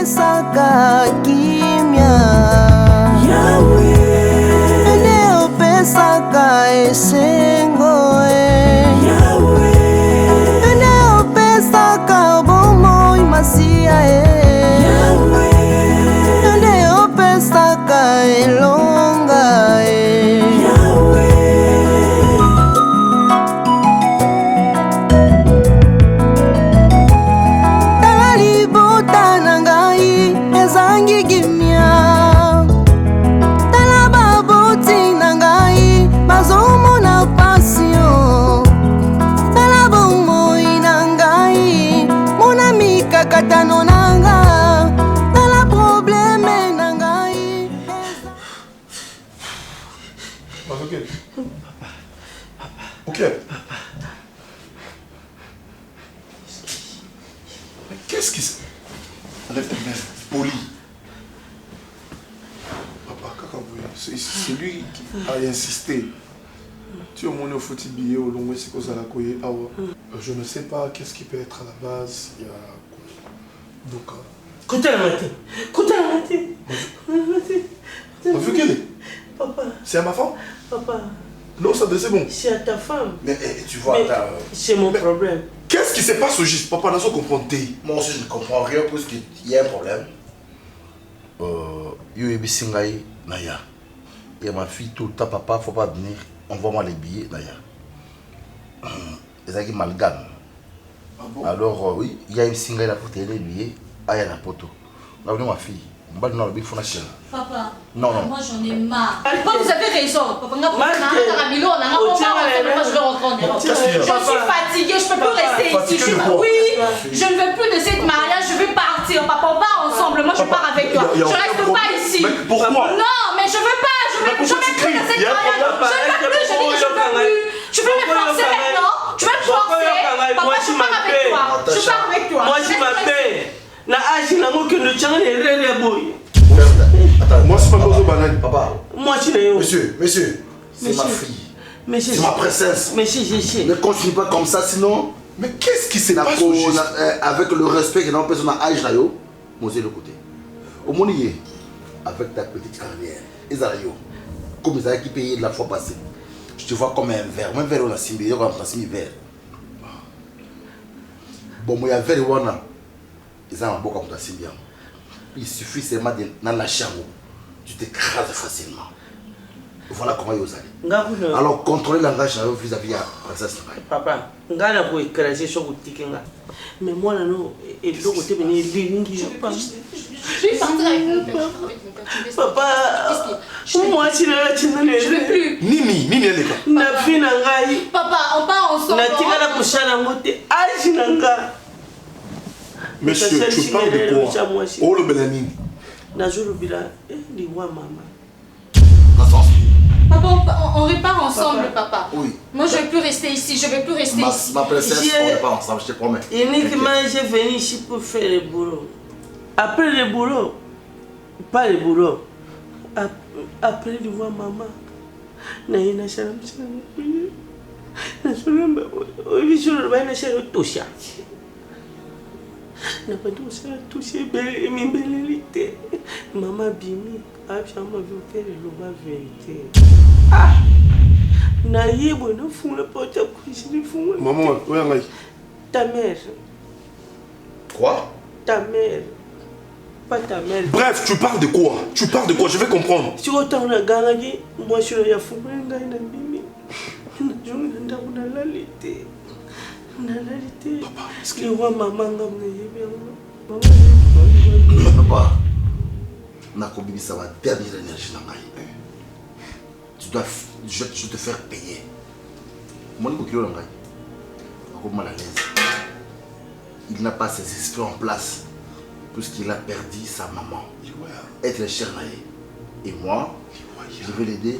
opesaka kimia Yahweh Nde opesaka esengo Yahweh Nde opesaka bomoi masia Yahweh Nde opesaka elonga Tala libota na ngai ezangi kimia Tala baboti na ngai bazomona pasio Tala bomoi na ngai mona mikakatano na nga Tala probleme na ngai Ok. Mais qu'est-ce qui se... Enlève ta main, poli. Papa, c'est lui qui a insisté. Tu as mon foutu billet au long c'est cause à la coyer. Je ne sais pas qu'est-ce qui peut être à la base. Il y a... Donc... Côté la matin. On veut qu'elle est. Papa. C'est à ma femme? Papa. Non, ça c'est bon. C'est à ta femme. Mais tu vois, c'est mon problème. Qu'est-ce qui se passe au juste? Papa, n'a pas compris. Moi aussi, je ne comprends rien parce qu'il y a un problème. Yo Ebisingaï, Naya. Et ma fille, tout le temps, papa, faut pas venir. Envoie-moi les billets, Naya. Les malgames. Ah bon? Alors, oui, il y a une singaï là pour t'aider les billets. Ah, il y a la poteau. On a ma fille. Papa, non. Moi j'en ai marre. Papa, vous avez raison. Papa, je suis fatiguée, je peux plus rester ici. Oui, je ne veux plus de cette mariage, je veux partir. Papa, on part ensemble, moi je pars avec toi. Je reste pas ici. Pourquoi? Non, mais je veux pas. Je veux plus de cette mariage. Je veux me forcer maintenant. Tu veux me forcer? Papa, je pars avec toi. Je pars avec toi. Moi je m'appelle. Na aji na ngoke no tchanga ne rere boy. Moi c'est pas besoin banane. Papa. Moi je n'ai. Monsieur, c'est ma fille. Monsieur, c'est ma princesse. Monsieur, je. Ne continue pas comme ça sinon. Mais qu'est-ce qui se passe avec le respect que nous personne à âge là yo, moi c'est le côté. Au monier avec ta petite carrière, Ezalayo. Comme ils avaient qui payé de la fois passée. Je te vois comme un verre, même verre on a simbi, on a simbi verre. Bon moi il y a verre on a il suffit seulement de lâcher un mot. Tu t'écrases facilement. Voilà comment ils allaient. Alors contrôler langage vis-à-vis de la princesse. Papa, je vais écraser sur le ticket. Mais moi, non, et le côté de je vais partir avec mon père. Papa, moi, je veux plus. Nini, elle est là. Papa, on part ensemble. Monsieur, tu parles de quoi? Oh le Belanine. Papa, on repart ensemble, papa. Oui. Moi, je ne veux plus rester ici. Je ne veux plus rester ici. Ma princesse, on n'est pas ensemble, je te promets. Uniquement, je venu ici pour faire le boulot. Après le boulot, pas le boulot. Après de voir maman. Na pas tout ça toucher mes bellités. Maman bimi, absolument faire le vérité. Ah, na yebo na fou le pote cuisine fou. Maman, où est-elle? Ta mère. Quoi? Ta mère. Pas ta mère. Bref, tu parles de quoi? Je vais comprendre. Si autant na gangi, moi je suis ya fou nga na bimi. Na jonga ndakuna lalité. Papa, est-ce que maman Papa, Nakobi, ça va dernière énergie dans ma vie. Je vais te faire payer. Mon niveau là, mal à l'aise. Il n'a pas ses esprits en place puisqu'il a perdu sa maman. Être cher naïe. Et moi, je vais l'aider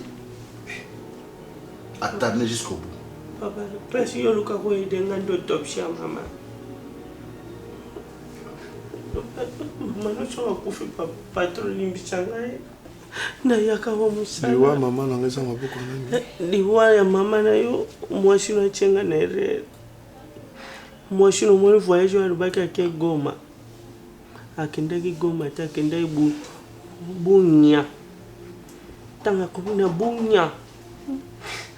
à t'amener jusqu'au bout. Papa, parce que je vais aider à l'autopsie à maman. Maman, je vais faire patron limbichanga. Na yaka wa musala. Liwa maman na ngeza maboko nani? Liwa ya maman na yo, moi je suis chenga na re. Moi je suis no voyage à Rubaka ke Goma. akendaki Goma te akendaki Bunia. Tanga komi na Bunia.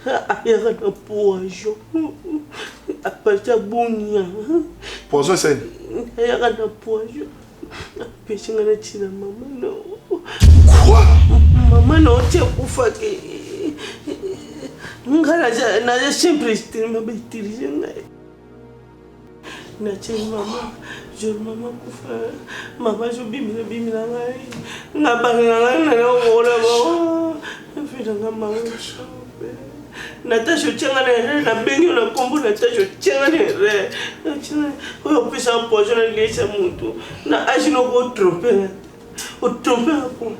Ayaka na poison. Apata Bunia. Poison c'est. Ayaka na poison. Apesi nga na tina mama no. Quoi? Mama no te kufa ke. Ngala na sempre estima betirize ngai. Na tshela mama, je mama kufa. Mama jo bimila ngai. Ngabanga ngai na ora ba. Fika nga mama. Natasha tshanga na bengi na kombo Natasha tshanga re. Tshanga o pesa pojo na lesa muntu. Na ajino ko tromper. O tromper ko.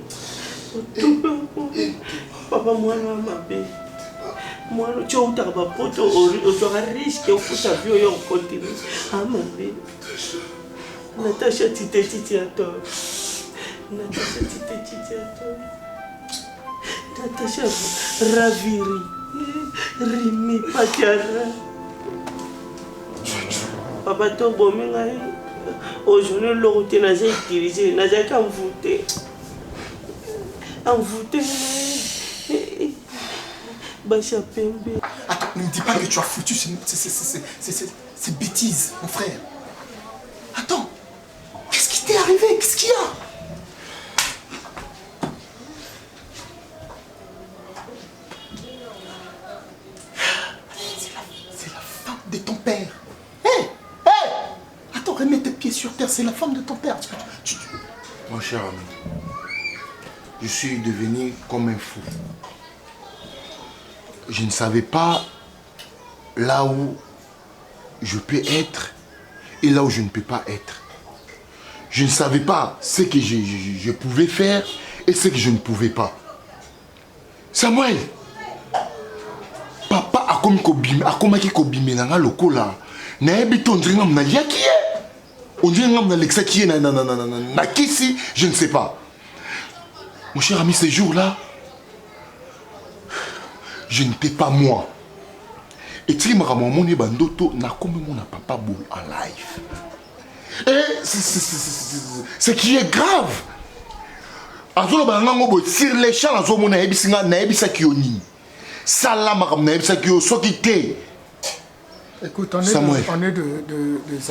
Papa mwana mabe. Mwana chouta ba poto o soka risque o futa vio yo continue. Mabe. Natasha tite ato. Natasha tite ato. Natasha raviri. Rimi patiara. Papa to bomi ngai. Aujourd'hui le route na j'ai dirigé, na j'ai qu'à voter. Envoûté. Attends, ne me dis pas que tu as foutu ces bêtises, mon frère. Attends, qu'est-ce qui t'est arrivé? Qu'est-ce qu'il y a? C'est la femme de ton père. Hé! Attends, remets tes pieds sur terre, c'est la femme de ton père. Mon cher ami, je suis devenu comme un fou. Je ne savais pas là où je peux être et là où je ne peux pas être. Je ne savais pas ce que je pouvais faire et ce que je ne pouvais pas. Samuel, papa a comme kobime na lokola na ebito ndringa na liaki on dirait ngam na lexa qui na kisi, je ne sais pas. Mon cher ami, ces jours-là, je n'étais pas moi. Et tu m'as ramené bandoto na comme mon papa boule en live. Et ce qui est grave. Azolo bangango bo sur les champs azo na ebisinga na ebisa kioni. Sala makam na ebisa kio sokite. Écoute, on est des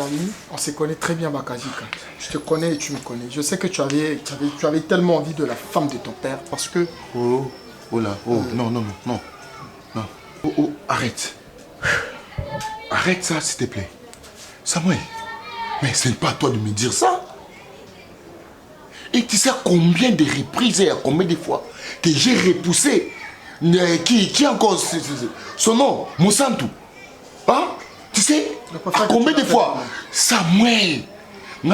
amis, on se connaît très bien, Bakazika. Je te connais et tu me connais. Je sais que tu avais tellement envie de la femme de ton père parce que... Oh là, non. Oh, arrête. Arrête ça, s'il te plaît. Samuel, mais ce n'est pas à toi de me dire ça. Et tu sais combien de reprises et combien de fois que j'ai repoussé qui encore son nom, Monsanto. Hein? Tu sais, combien de fois Samuel, je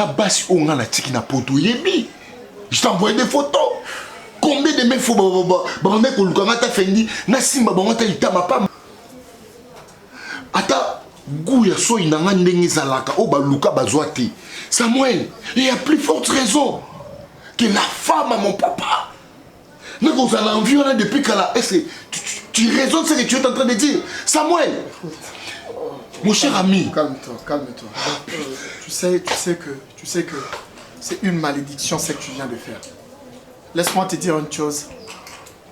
t'ai envoyé des photos. Combien de mecs faut Samuel, il y a plus forte raison que la femme à mon papa. Nous vous allez en vivre depuis qu'elle a... Tu raisonnes ce que tu es en train de dire. Samuel, mon cher ami. Calme-toi. Tu sais que c'est une malédiction ce que tu viens de faire. Laisse-moi te dire une chose.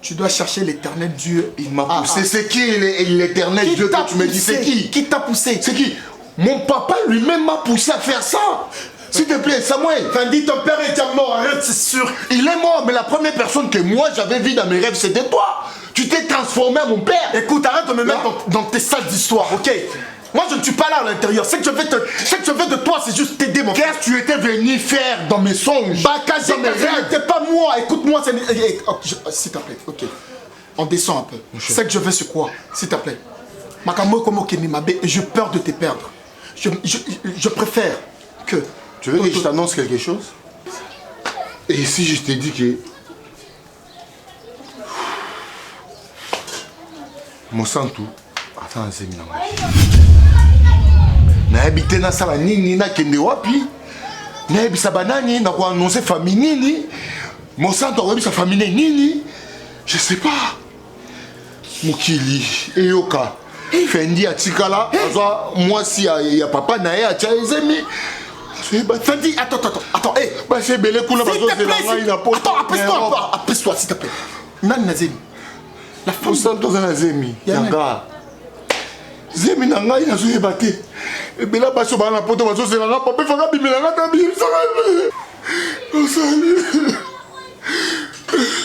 Tu dois chercher l'éternel Dieu. Il m'a poussé. C'est qui l'éternel Dieu que tu me dis? C'est qui? Qui t'a poussé? C'est qui? Mon papa lui-même m'a poussé à faire ça. S'il te plaît, Samuel. Fendi, ton père est déjà mort, arrête, c'est sûr. Il est mort, mais la première personne que moi j'avais vue dans mes rêves, c'était toi. Tu t'es transformé en mon père. Écoute, arrête de me mettre dans tes salles d'histoire, ok? Moi, je ne suis pas là à l'intérieur. Ce que je veux de toi, c'est juste t'aider, mon frère. Qu'est-ce que tu étais venu faire dans mes songes? Bakaji, ce n'était pas moi. Écoute-moi, s'il te plaît, ok. On descend un peu. Ce que je veux, c'est quoi? S'il te plaît. Makamo Komo Kenimabe, j'ai peur de te perdre. Je préfère que... Tu veux que je t'annonce quelque chose? Et si je te dis que... Monsanto, attends un séminaire. Na habité na sala nini na kende wapi? Na habisa banani na ko annoncer famille nini? Monsanto ko habisa famille nini? Je sais pas. Mukili eyoka. Fendi atikala, azwa moi si ya papa na ye atia ezemi. Fendi, attends, hé. C'est belé qu'on a pas besoin de la attends, apaise-toi, s'il te plaît. Nan Nazemi. La femme. Santos Nazemi. Yanga. Zemi nanga ina suye bate. Et bien là, baso ba na poto baso c'est la papa fanga bimela na tabi.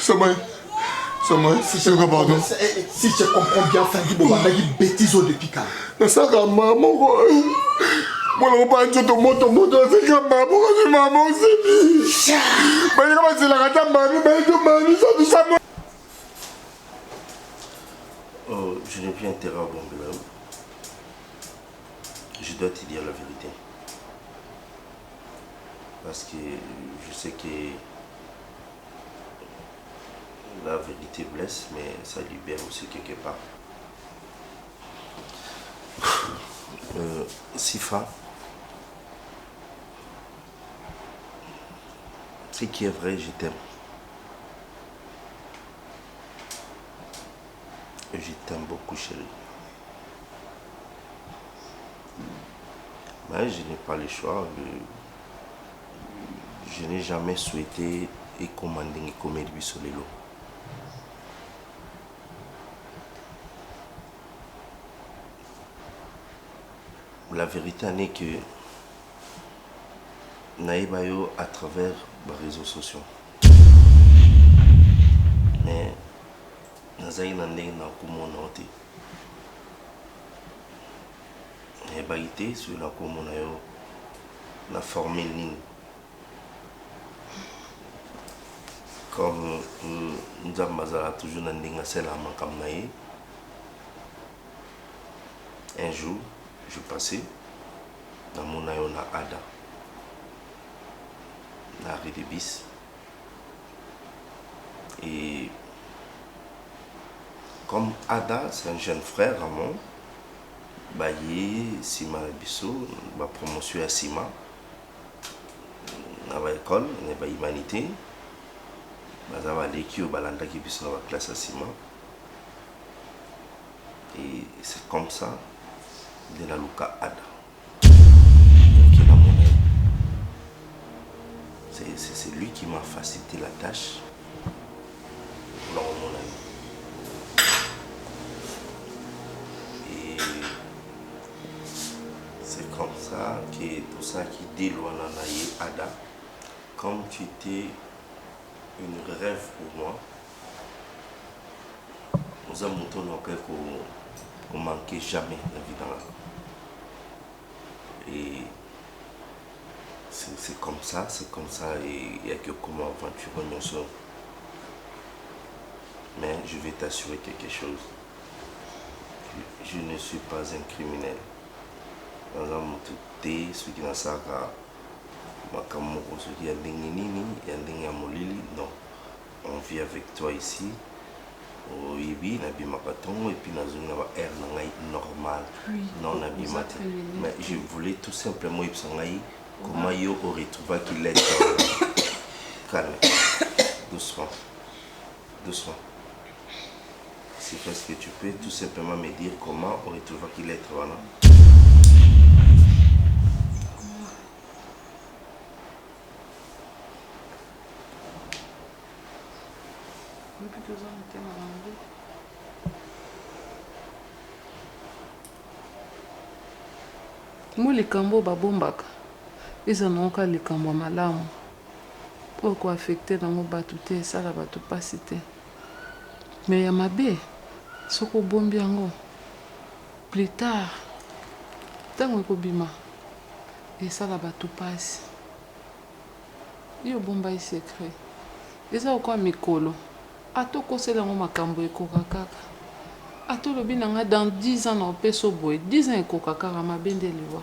Samuel, si je pardon. Si je comprends bien, Fendi Bobanda qui bêtise au depuis quand. Na saka maman ko. Moi on pas njoto moto c'est comme maman ko c'est maman c'est. Ba ni kama c'est la kata mami ba to mami ça tout ça. Oh, je n'ai plus intérêt à Bombela. Je dois te dire la vérité. Parce que je sais que la vérité blesse, mais ça libère aussi quelque part. Sifa, ce qui est vrai, je t'aime. Je t'aime beaucoup, chérie. Mais je n'ai pas le choix. Je n'ai jamais souhaité et commandé une comédie sur les lots. La vérité est que naïbayo à travers les réseaux sociaux. Mais nazali na ndenge na komona te. Naïbaité sur la komona yo na formé nini. Comme nous avons toujours na ndenge sela makam na ye. Un jour je passais dans mon aïe na Ada, na rue de Bis. Et comme Ada, c'est un jeune frère à moi, Baye, Sima Bisso, ma promotion à Sima, dans l'école, dans l'humanité, dans l'équipe, dans la classe à Sima. Et c'est comme ça. De la Luka Ada. C'est lui qui m'a facilité la tâche. Et c'est comme ça que tout ça qui déloigne Ada, comme tu étais une rêve pour moi, nous avons montré qu'on ne manquait jamais la vie dans la vie. Et c'est comme ça, et il n'y a que comment aventurer nos soeurs. Mais je vais t'assurer quelque chose. Je ne suis pas un criminel. Dans un monde tout ce qui n'a pas non, on vit avec toi ici. Et puis nous air normal. Non, mais je voulais tout simplement comment yo aurait trouvé qu'il est calme. Doucement. C'est parce que tu peux tout simplement me dire comment aurait trouvé qu'il est voilà. Moi likambo babombaka eza noka likambo malamu pourquoi affecter dans mon bato te sala bato pasi te mais ya mabe soko bombi yango plus tard tango ekobima esala bato pasi yo bomba i secret eza kwa mikolo atokosela ngo makambo ekoka kaka atolobi nanga dans 10 ans na opeso boy 10 ans ekoka kaka mabende liwa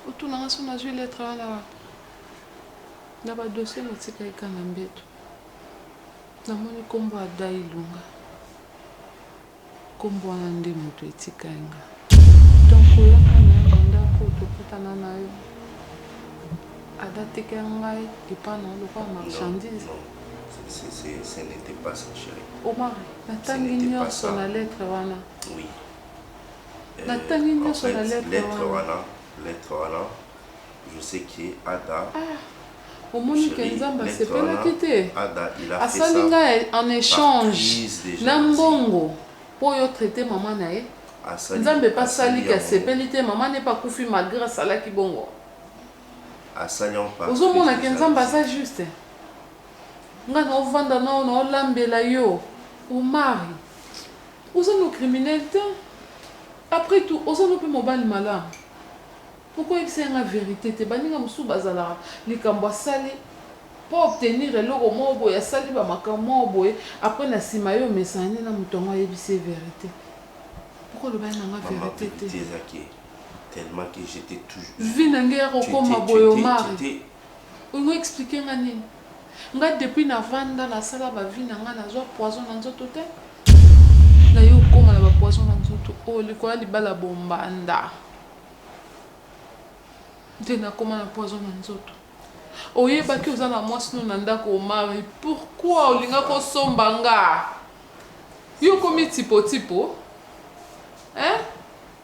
otunanga so nazwi lettre wana na ba dossier motika ekana mbeto namoni kombo Ada Ilunga kombo wana nde moto etika nga donc oyaka na ndako tokutana na yo Ada tika ngai epana lokwa marchandise. Ce n'était pas ça, chérie. Omar, natangi nyonso na lettre wana. Oui. Natangi nyonso na lettre wana lettre wana je sais que Ada au monde Kenzamba c'est pas la quitter Ada il a fait ça en échange nambongo pour yo traiter maman nae nzambe pas sali ka sepelité maman n'est pas koufi malgré sala ki bongo asalion pas ozo mona Kenzamba ça juste nga no vanda no lambela yo au mari ozo no criminalité après tout ozo no pe mobile malam pourquoi c'est la vérité te baninga musu bazala likambo sali pour obtenir eloko mobo ya sali ba makambo boye après na sima yo mesane na mutongo yebise vérité pourquoi le baninga vérité te tellement que j'étais toujours vie nanga kokoma boyo mari on expliquer ngani nga depuis na vanda na sala ba vie nanga na zo poison na nzoto te na yo koma na ba poison na nzoto o likola libala bombanda Dena comment la poison dans nzoto. Oye baki uzana mwasi no nanda ko mari. Pourquoi olinga ko sombanga? Yo komi tipo. Hein?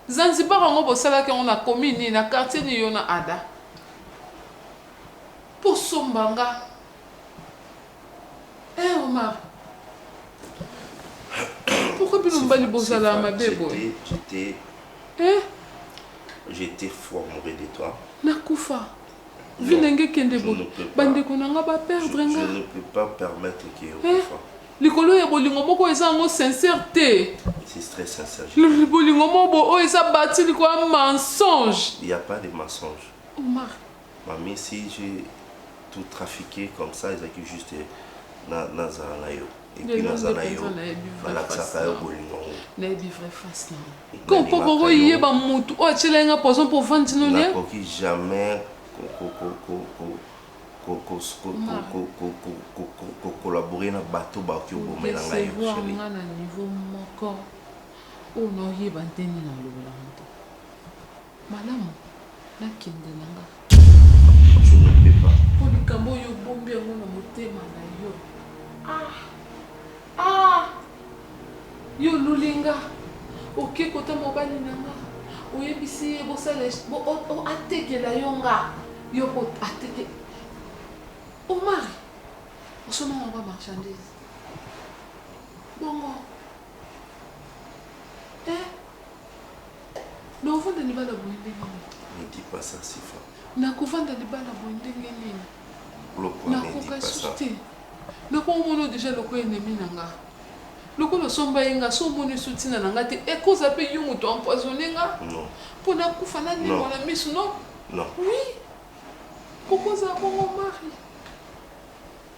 Zanzibar on bo sala ke on a commis ni na quartier ni yo na Ada. Pour sombanga. Omar. Pourquoi bilomba li bozala ma bebo? J'étais fou amoureux de toi. Nakufa. Vinenge kende bo. Bande konanga ba perdre nga. Je ne peux pas permettre que Okufa. Likolo ya bolingo moko eza ngo sincérité. C'est très sincère. Le bolingo moko o eza bâti liko un mensonge. Il n'y a pas de mensonge. Omar. Mamie, si j'ai tout trafiqué comme ça, ils ont juste dans Zanayo. Et puis dans Zanayo, Balaksaka yo bolingo. Na bi vrai face non. Ko poko yeba mutu o tchelenga poison pour vendre no ne jamais collaborer na bateau ba ki obomela ngai yo chérie. On a niveau moko. O no yeba nteni na lobola mutu. Malamu na kende nanga. Je ne peux pas. Pour likambo yo bombi yango na motema na yo. Yo lulinga. Ok, kota mobali nanga. Oyebisi bosale bo atekela yonga. Yo ko ateke. Omar. Osoma ngwa marchandise. Bongo. No vanda ni bala boende nini? Ne dis pas ça, Sifa. Na kuvanda ni bala boende nini? Na kuka suste. Na ko mono déjà loko ennemi nanga. Loko lo somba yenga so moni sutina nanga te e koza pe yungu to empoisonner nga? Non. Pona kufa na ni wala misu non? Non. Oui. Pourquoi ça mon mari?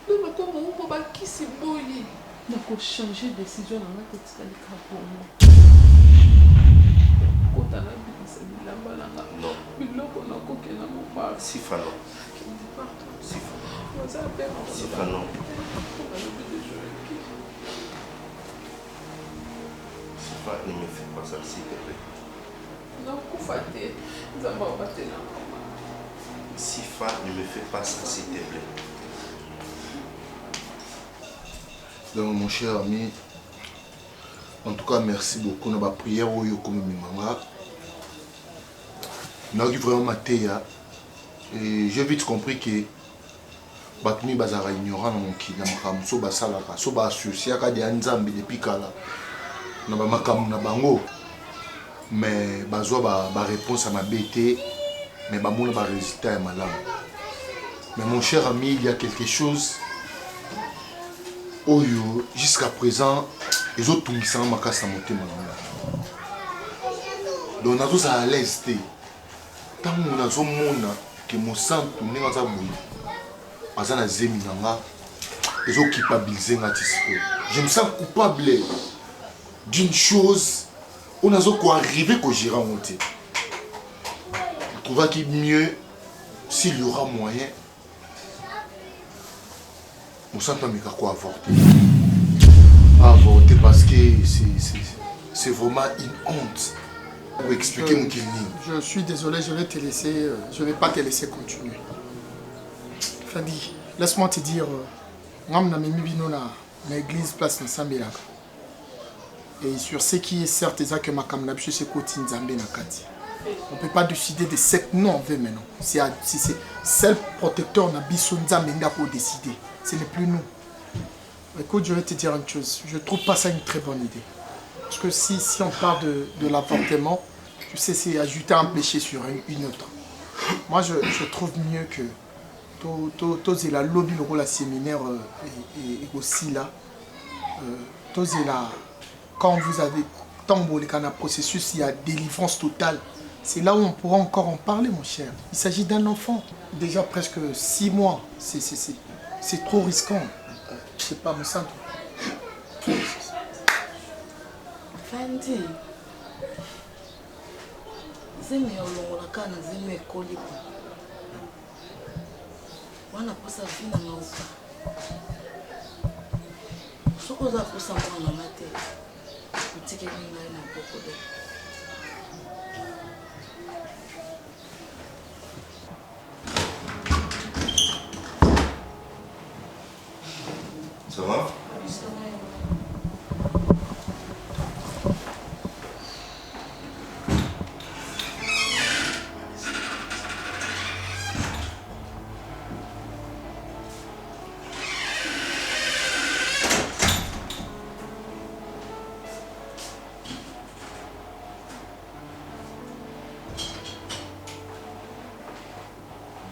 Non mais comme on va qui c'est boye. Na ko changer décision nanga te tikali ka bongo. Kota na bisa bilamba nanga. Non. Biloko na ko ke na mo mari. Sifa non. Sifa. Sifa non. Sifa, ne me fais pas ça, s'il te plaît. Non, Koufate, nous avons battu là. Sifa, ne me fais pas ça, s'il te plaît. Donc, mon cher ami, en tout cas, merci beaucoup. Nous avons prié au comme maman. Nous avons vraiment maté. Et j'ai vite compris que batumi bazara ignorant na mokili na makambo so basalaka so baasosiaka de nzambe depuis kala na bamakambo na bango mais bazwa réponse à ma bête mais bamona résultat ya malamu. Mais mon cher ami, il y a quelque chose oyo jusqu'à présent ezotungisanga makasi na motema nanga, donc nazozala à l'aise te ntango nazomona ke mosantu ndenge aza boye aza na zemi nanga ezoculpabilize nga ti sikoyo. Je me sens coupable d'une chose oyo nazokoarrive kogérer yango te. Je trouve qu'il mieux s'il y aura moyen mosantu ameka ko avorter. Avorter parce que c'est vraiment une honte. Pour expliquer mon killing. Je suis désolé, je vais te laisser, je vais pas te laisser continuer. Fadi, laisse-moi te dire, na l'église place Nsambelaka. Et sur ce qui est certes, c'est que ma kamnabchu c'est côté Nzambe na kati. On ne peut pas décider de ce que nous on veut maintenant. Si c'est seul protecteur n'a bisonza menga pour décider. Ce n'est plus nous. Écoute, je vais te dire une chose. Je ne trouve pas ça une très bonne idée. Parce que si on parle de l'avortement, tu sais, c'est ajouter un péché sur une autre. Moi, je trouve mieux que tous la lobby le rôle à séminaire et aussi là. Quand vous avez tant de processus, il y a délivrance totale. C'est là où on pourra encore en parler, mon cher. Il s'agit d'un enfant, déjà presque 6 mois. C'est trop risquant. Je sais pas, me sens. Fendi, zemi olongola kana zemi ekoli. Wana posa vina ngauka. Soko za posa mwana mate. Utike ninga ina kokode. Ça va?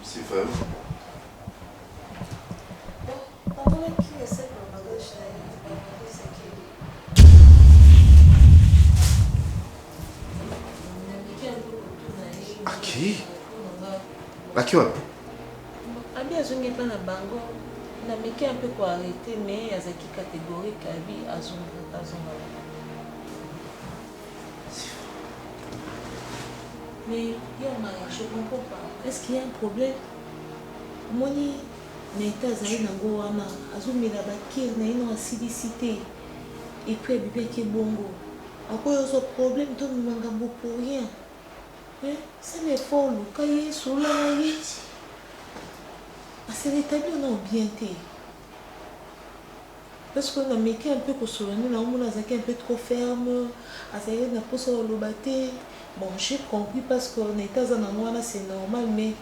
C'est femme. Qui va? Abi azongi pas na bango na meki un peu quoi arrêter mais azaki catégorique abi azonga. Mais je comprends pas. Est-ce qu'il y a un problème? Moni neta zai nango wana azumila bakir na ino acidicité et puis bébé qui bongo. À quoi il y a un problème de mangambo pour rien? C'est les folles, quand il est sur la vie. C'est l'établi, on a bien été. Parce qu'on a mis un peu pour se rendre, on a un peu trop ferme, on a posé le bâté. Bon, j'ai compris parce qu'on est dans un endroit là, c'est normal, mais.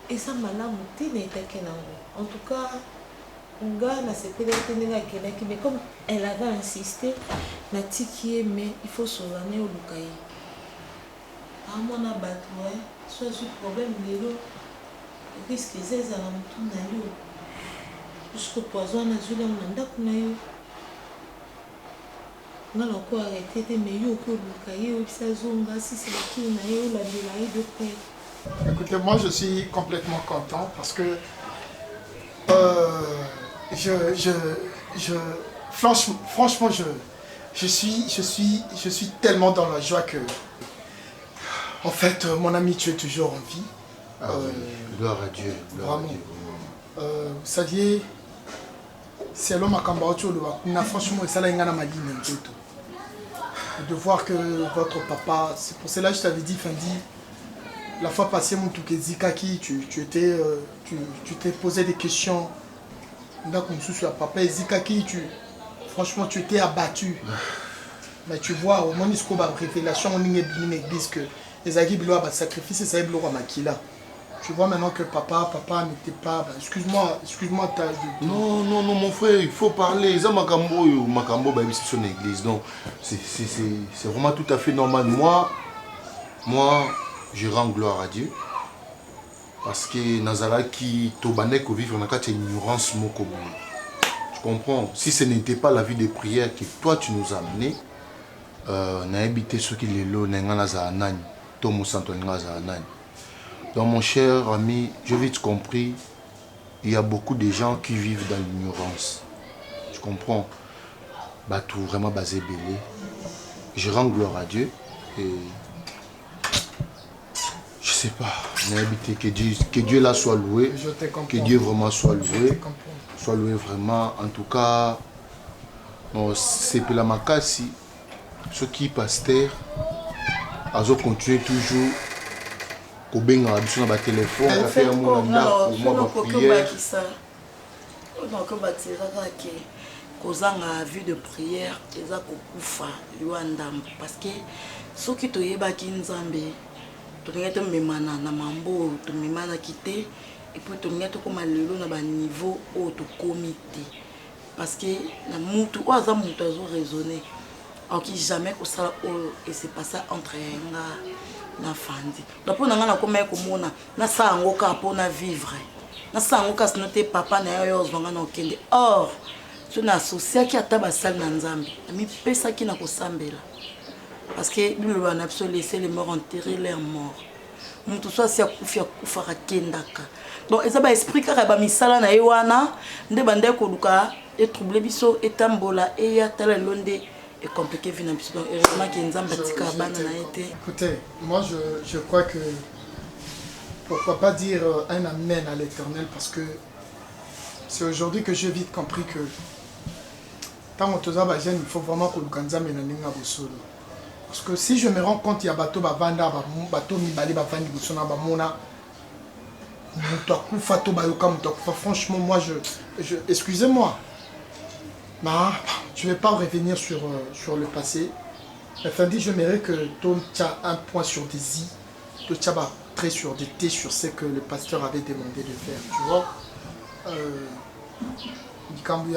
Et ça m'a lamonté, en tout cas, on gagne, c'est peut-être mais comme elle avait insisté, la tiki mais il faut se rendre au Lukaï. À mon abattoir, soit ce problème de l'eau, risque les ailes à la mouton dans l'eau. Jusqu'au poison, on a vu le mandat qu'on a eu. On a encore arrêté de meilleur que le cahier, ça zonga, si c'est qui on a eu la délai de près. Écoutez, moi je suis complètement content parce que franchement, je suis tellement dans la joie que. En fait, mon ami, tu es toujours en vie. Gloire à Dieu. Vraiment. Vous saviez, c'est l'homme à Kambaocho, franchement, ça l'a engagé ma ligne un peu tout. De voir que votre papa, c'est pour cela que je t'avais dit, Fendi, la fois passée, mon tout Zikaki, tu t'es posé des questions. Papa Zikaki, franchement, tu étais abattu. Mais tu vois, au moment où il y a une révélation, on est bien l'église que les agibes doivent sacrifier, c'est ça, Makila. Tu vois maintenant que papa n'était pas. Excuse-moi, Non, mon frère, il faut parler. Ça, Makambo, c'est son église. Donc, c'est vraiment tout à fait normal. Moi, je rends gloire à Dieu. Parce que Nazara qui tobanek au vivre, on a une ignorance moko. Tu comprends? Si ce n'était pas la vie de prière que toi tu nous as amené, on a habité ceux qui les lots, donc mon cher ami, je vite compris, il y a beaucoup de gens qui vivent dans l'ignorance. Tu comprends? Tout vraiment basé belé. Je rends gloire à Dieu et je sais pas, on a habité que Dieu là soit loué, que Dieu vraiment soit loué, vraiment. En tout cas, c'est pour la makasi, ceux qui pasteur, ils continuent toujours. Au benga sur le téléphone, on fait un peu de prière. kozanga vue de prière eza kokufa liwa ndambo parce que soki toyebaki nzambe tolingi tomemana na mambo tomemanaki te et puis tolingi tokoma lelo na baniveau oyo tokomi te parce que na mutu oyo aza mutu azoraisonne akoki jamais kosala oyo et c'est passé entre nga na fandi donc mpo na nga nakoma ye komona nasala yango kaka mpo na vivre nasala yango kasi no te papa na yo ozwanga na okende or so na asosiaki ata basali na nzambe amipesaki na kosambela parce que bible bana biso laisser les morts enterrer leurs morts mutu so asi akufi akufaka kendaka donc eza baesprit kaka bamisala na ye wana nde bande koluka etrouble biso etambola eya tala lelo nde compliqué vie. Donc heureusement qu'il y a une zambe Écoutez, moi je crois que pourquoi pas dire un amen à l'Éternel parce que c'est aujourd'hui que j'ai vite compris que tant que tu as il faut vraiment que nous nous menaninga bosolo. Parce que si je me rends compte il y a bateau bavanda bateau mibali bavandi bosona bamona mutakufa to bayoka mutakufa franchement moi je excusez-moi. Bah, je ne vais pas revenir sur le passé. Enfin, j'aimerais que tu aies un point sur des i, que tu aies trait sur des t sur ce que le pasteur avait demandé de faire. Tu vois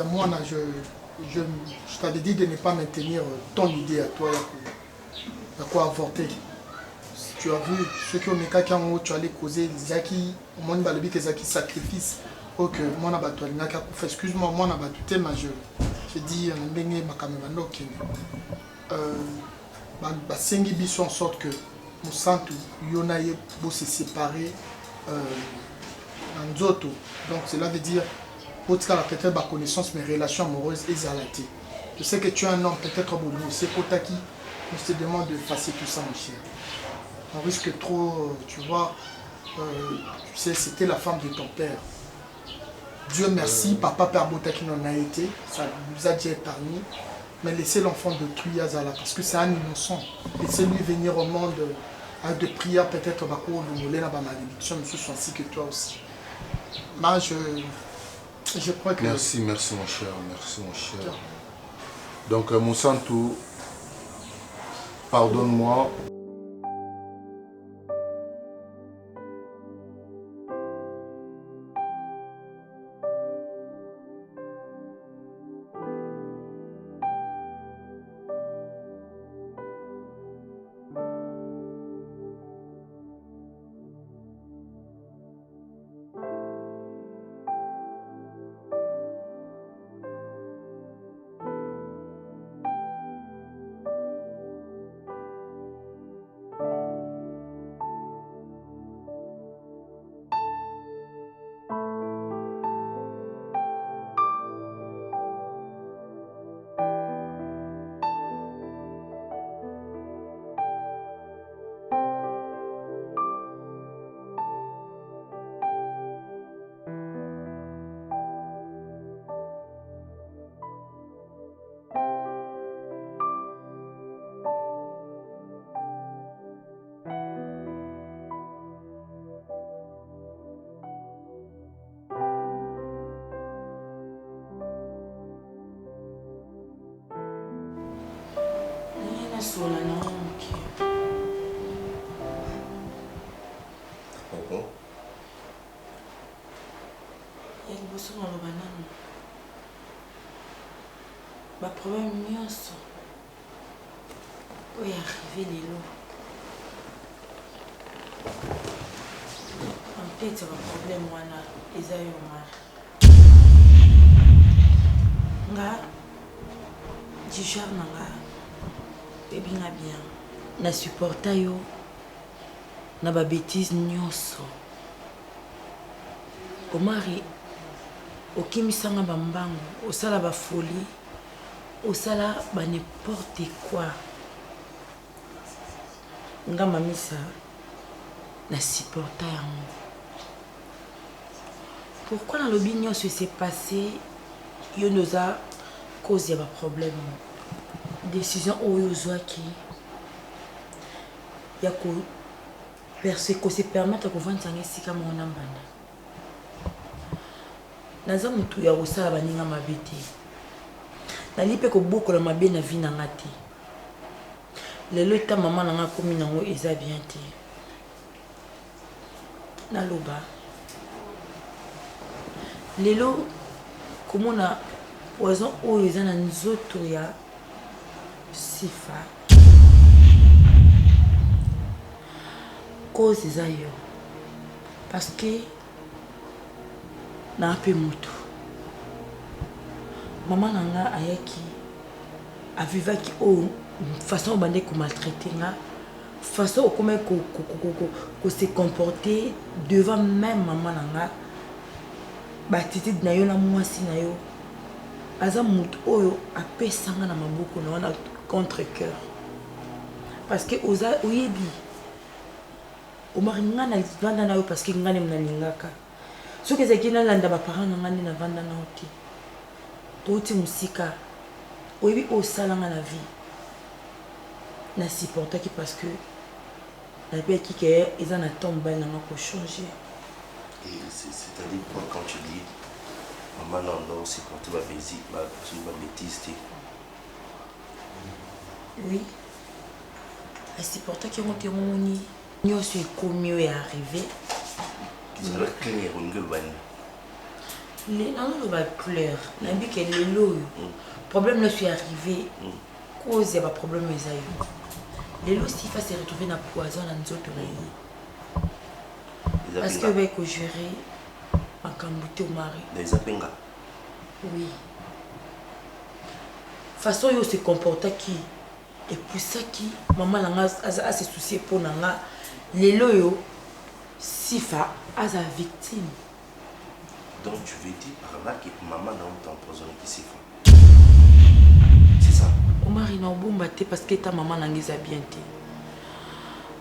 moi, je t'avais dit de ne pas maintenir ton idée à toi, à quoi avorter. Tu as vu ceux qui ont mis quelqu'un en haut, tu allais causer des acquis, au moins des sacrifices. Ok, moi n'a pas excuse-moi, moi n'a pas tout mais je dis ma caméra sengi biso en sorte que mon centre yonaye beau se séparer en zoto. Donc cela veut dire pour peut-être ma connaissance mes relations amoureuses et zalati. Je sais que tu es un homme peut-être bon, c'est Kotaki, on te demande de effacer tout ça mon cher. On risque trop, tu vois, tu sais c'était la femme de ton père. Dieu merci, papa Père Bota qui n'en a été, ça nous a déjà épargné. Mais laissez l'enfant de Truy Azala, parce que c'est un innocent. Laissez-lui venir au monde avec des prières, peut-être ma malédiction, monsieur soit ainsi que toi aussi. Moi, je crois que... Merci mon cher, merci mon cher. Donc, mon santou, pardonne-moi. Problème nyonso oyo arrivé lelo peut-être problème wana eza yo mara nga dijar na nga ebinga bien na supporta yo na babétise nyonso omari okimisanga bambango osala bafolie osala ba n'importe quoi nga mamisa na supporta yango pourquoi na lobi nyonso s'est passé yo noza cause ya ba problème décision oyo ozwaki ya ko se permettre ko vendre sanga esika moko na mbanda naza mutu ya kosala baninga mabe te nali mpe kobokola mabe na vie nanga te lelo eta mama nanga komi nango eza bien te naloba lelo komona poison oyo eza na nzoto ya Sifa cause eza yo parce que na mpe moto mama nanga ayaki avivaki oyo façon obande komaltraite nga façon okoma se comporter devant même mama nanga baatitude na yo na mwasi na yo aza moto oyo apesanga na maboko na wana contre cœur parce que oza oyebi omari nga na vanda na yo parce que nga ne mnalingaka soki ezalaki nalanda baparent na nga nde na vanda na yo te touti mosika oyebi osalanga na vie na supportaki parce que nabiyaki ke eza na temps mobali nanga kochanger. C'est-à-dire quoi quand tu dis maman non supporter ma bêtise te? Oui, elle supportait que mon témoignage nous suis commis et arrivé. Ça va clair on gueule ban. Les non va clair. La vie que le lot problème là suis arrivé cause y a pas problème ça y. Les lots si fa se retrouver dans poison dans nous autres parce que avec que gérer en cambouté au mari. Les apenga. Oui. Façon yo se comporta qui et pour ça qui maman nanga a se soucier pour nanga lelo yo Sifa as a victime. Donc tu veux dire par là que maman n'a pas empoisonné qui Sifa. C'est ça. Omar il n'a pas te parce que ta maman nanga est bien te.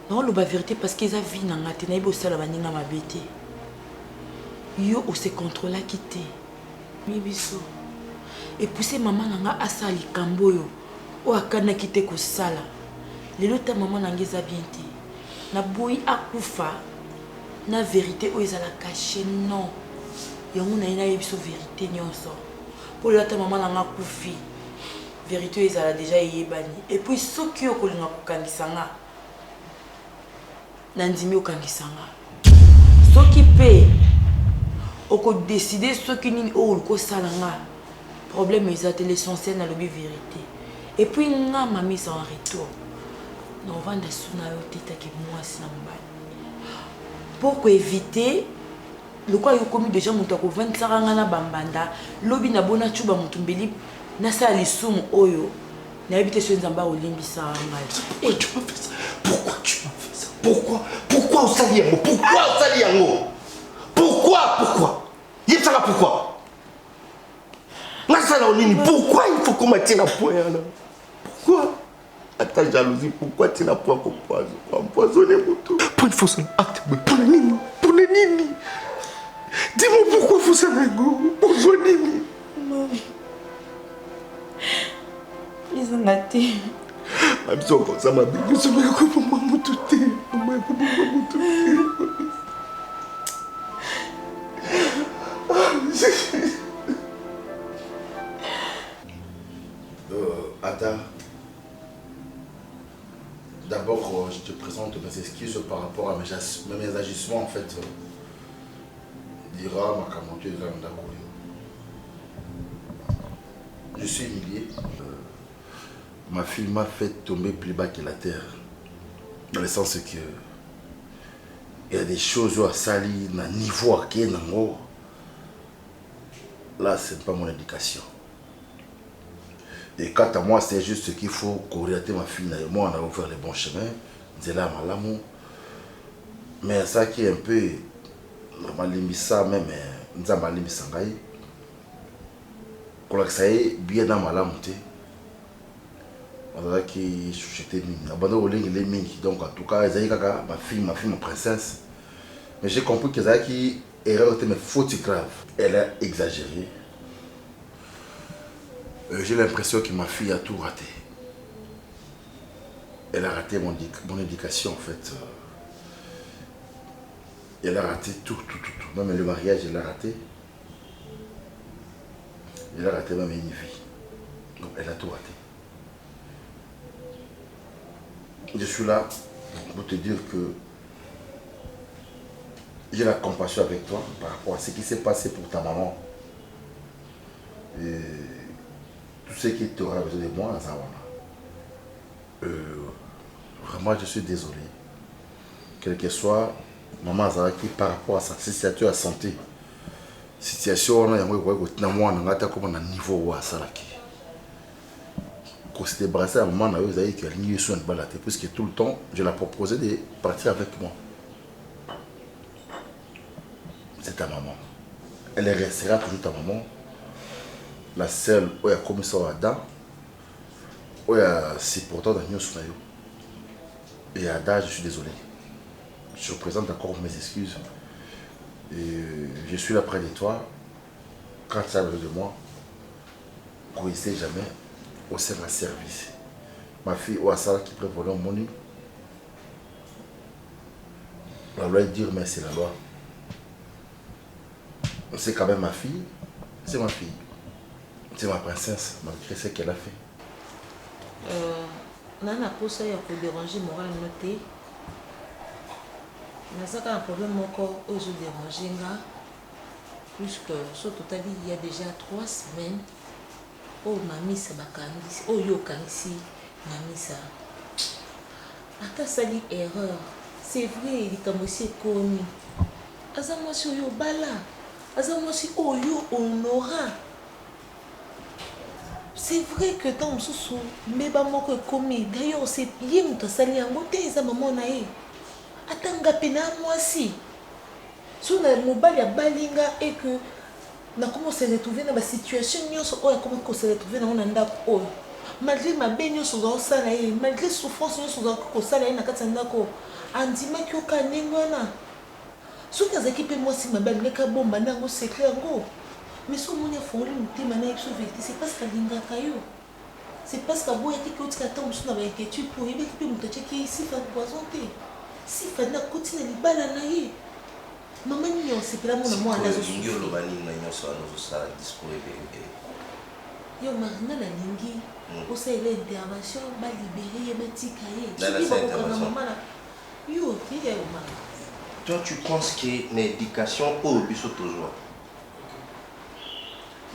Non la vérité parce que sa vie nanga te na ibo sala baninga mabete. Yo o se contrôler quitter. Mi biso. Et pousser maman nanga asali kamboyo o akana kite ko sala lelo ta maman nanga eza bien te na boyi akufa na vérité o ezala caché non yango na ina yebiso vérité nyonso pour lelo ta maman nanga kufi vérité ezala déjà yebani et puis soki okolinga kokangisanga na ndimi okangisanga soki pe oko décider soki nini o ko salanga problème est l'essentiel dans la vérité et puis nga mami c'est en retour non vendre suna yo teta que moi c'est mbali pour éviter le quoi yo commis déjà mutu ko 25 ans na bambanda lobi na bona chuba mutu mbeli na sa lisumu oyo na éviter ce nzamba olimbisa ngai. Et pourquoi tu m'as fait ça? Pourquoi on s'allie yango? Pourquoi on s'allie yango? Pourquoi yipsaka pourquoi? Pourquoi il faut qu'on m'attire à point là? Pourquoi? À ta jalousie, pourquoi tu n'as pas empoisonné mon tour? Pour une fausse acte, pour le nini. Dis-moi pourquoi vous savez pour le nini. Non. Ils ont gâté. Je suis comme ça, ma bille. Je suis comme maman tout. Ada, d'abord je te présente mes excuses par rapport à mes agissements en fait. Dira ma camontée de l'Anda. Je suis humilié. Ma fille m'a fait tomber plus bas que la terre. Dans le sens que il y a des choses à salir, à niveau à qui là, ce n'est pas mon éducation. Et quant à moi, c'est juste ce qu'il faut corriger ma fille. Moi, on a ouvert le bon chemin. C'est là, malamu. Mais ça qui est un peu. Normalement, ça même. Nous avons mis ça. Quand ça est bien dans malamu. On a qui chuchotait mine. Abandon les mines. Donc, en tout cas, ma fille, ma princesse. Mais j'ai compris que ça qui erreur était mais faute grave. Elle a exagéré. J'ai l'impression que ma fille a tout raté. Elle a raté mon éducation en fait. Elle a raté tout. Même le mariage, elle a raté. Elle a raté même une vie. Donc elle a tout raté. Je suis là pour te dire que j'ai la compassion avec toi par rapport à ce qui s'est passé pour ta maman. Et tout ce qui t'aura besoin de moi, vraiment je suis désolé. Quel que soit maman Azaraki par rapport à sa situation de santé. Situation on a un niveau où Azaraki. Quand se débarrasser à maman na yo qui a ligné sur une balade puisque tout le temps je l'ai proposé de partir avec moi. C'est ta maman. Elle restera toujours ta maman. La seule où il y a commis ça Ada, où il y a supportant d'Agneau Sunayo. Et Ada, je suis désolé. Je présente encore mes excuses. Et je suis là près de toi. Quand tu as besoin de moi, qu'on ne sait jamais, au sein de service. Ma fille, Ouassara, qui prévoit mon nom, la loi est dure, mais c'est la loi. C'est quand même ma fille. C'est ma fille. C'est ma princesse, malgré ce qu'elle a fait. Nana pour ça, il y a pour déranger moral noté. Mais ça, quand un problème encore, je dérange, puisque sur total, il y a déjà 3 semaines. Oh, mamie, ça m'a candice. Oh, yo, candice, mamie, ça. Ata sali erreur. C'est vrai, il est aussi connu. Azamo si yo bala. Azamo si oh yo honora. C'est vrai que dans le sous mais pas moi que commis. D'ailleurs, c'est bien que ça lui a monté, ça maman naïe. Attends, pena moi si. Sur le mobile, il y a balinga et que na comment se retrouver dans la situation, comment se retrouver dans un endroit. Malgré ma baigne sur le salaire, malgré souffrance sur le salaire, na katandako. Andima qui au caningona. Sur les équipes, moi si ma belle n'est qu'à bon, banango c'est clair go. Mais si on a fait un témoignage sur vérité, c'est parce qu'elle a caillou. C'est parce qu'elle a été que tu as tombé sur l'inquiétude pour aider qui peut me dire qu'il si fait poisonner. Si fait na continue les balles à naïe. Maman n'y a c'est que là mon amour à la zone. Yo le bani na yo so no so disponible. Yo marina la lingi. Au sein de l'intervention, va libérer et mettre cahier. Dans la intervention. Yo, qui est au mal. Toi tu penses que l'éducation au biso toujours.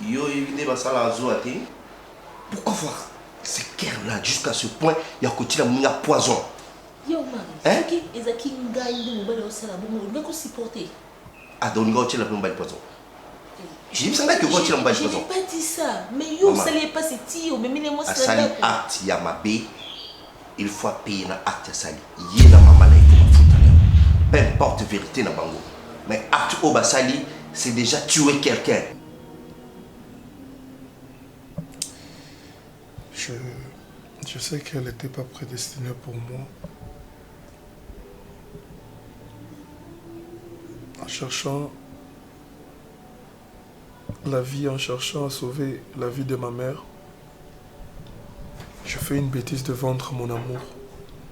Yo éviter basala azoati. Pourquoi voir ces guerres là jusqu'à ce point il y a côté la poison. Yo man, qui est qui gagne de mobile au salaire bon ne ko supporter. Ah donc on va la bombe poison. J'ai dit ça que on tire la bombe poison. Je n'ai pas dit ça, mais yo ça n'est pas c'est tio mais moi ça sali acte ya mabe. Il faut payer na acte sali. Yé na maman là il faut peu importe vérité na bango. Mais acte au basali c'est déjà tuer quelqu'un. Je sais qu'elle n'était pas prédestinée pour moi. En cherchant la vie, en cherchant à sauver la vie de ma mère, je fais une bêtise de vendre mon amour,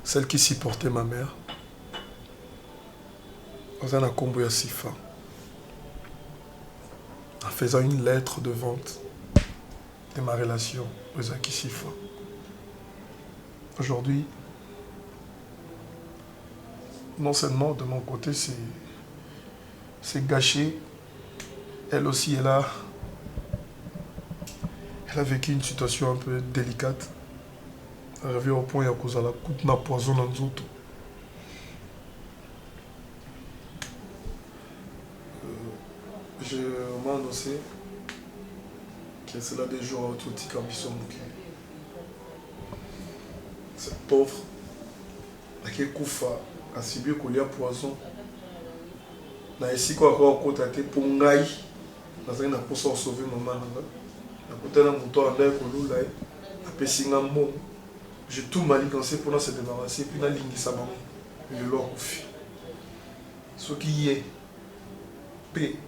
celle qui supportait ma mère, dans un combo à Sifa, en faisant une lettre de vente de ma relation aux Zaki Sifa. Aujourd'hui, non seulement de mon côté, c'est gâché. Elle aussi, elle a vécu une situation un peu délicate. Elle revient au point où elle a coupé ma poison dans les autres. Je m'ai annoncé que c'est là des jours où tout est ambition. Cette pauvre, qui est koufa, a subi qu'il y a poison. Na ici quoi encore côté pour ngai, na zanga pour sauver maman nanga. Na côté na moto anda ko lula, na pesinga mbo. J'ai tout manigancé pour se débarrasser puis na lingisa maman. Le loi kufi. Ce qui est p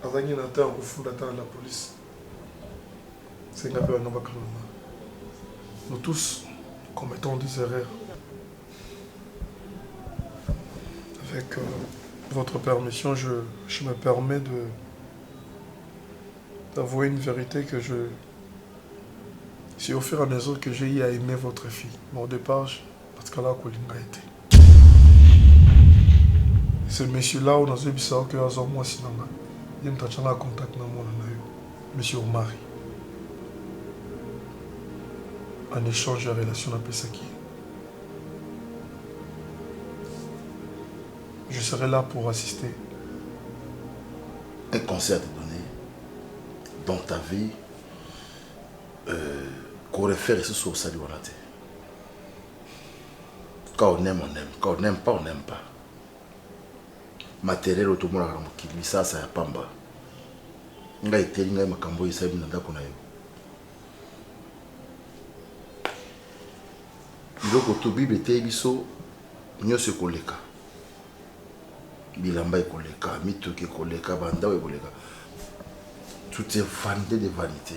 azangi na ta ko funda ta la police. C'est nga pe na ba kanama. Nous tous commettons des erreurs. Avec votre permission, je me permets d'avouer une vérité que C'est au fur et à mesure que j'ai eu à aimer votre fille. Mais au départ, parce qu'elle a été. Ce monsieur-là, on a dit que c'est moi aussi. Il y a un contact avec monsieur Omari. En échange de relation avec Pesaki. Je serai là pour assister. Un conseil à te donner dans ta vie qu'on réfère ici sur Sali Wanate. Quand on aime, on aime. Quand on n'aime pas, on n'aime pas. Matériel automobile à Ramokili, ça, ça y a pamba. Nga iteli nga makambo isabi na ndako na yo. Biloko to bible te biso nyose koleka. Bilamba ekoleka, mituki ekoleka, bandao ekoleka. Tout est vanité de vanité.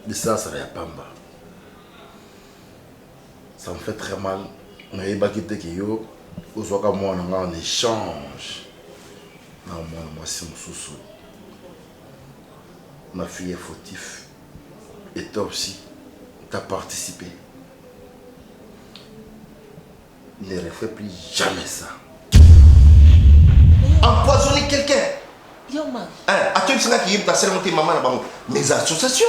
De ça, ça y a pamba. Ça me fait très mal. On a ébakité que yo, osoka moi en échange. Non, moi c'est mon sous-sous. Ma fille est fautif. Et toi aussi, tu as participé. Ne refais plus jamais ça. Empoisonner quelqu'un. Yo, Mar. Attends, c'est là qui est passé monter maman là-bas. Mes associations.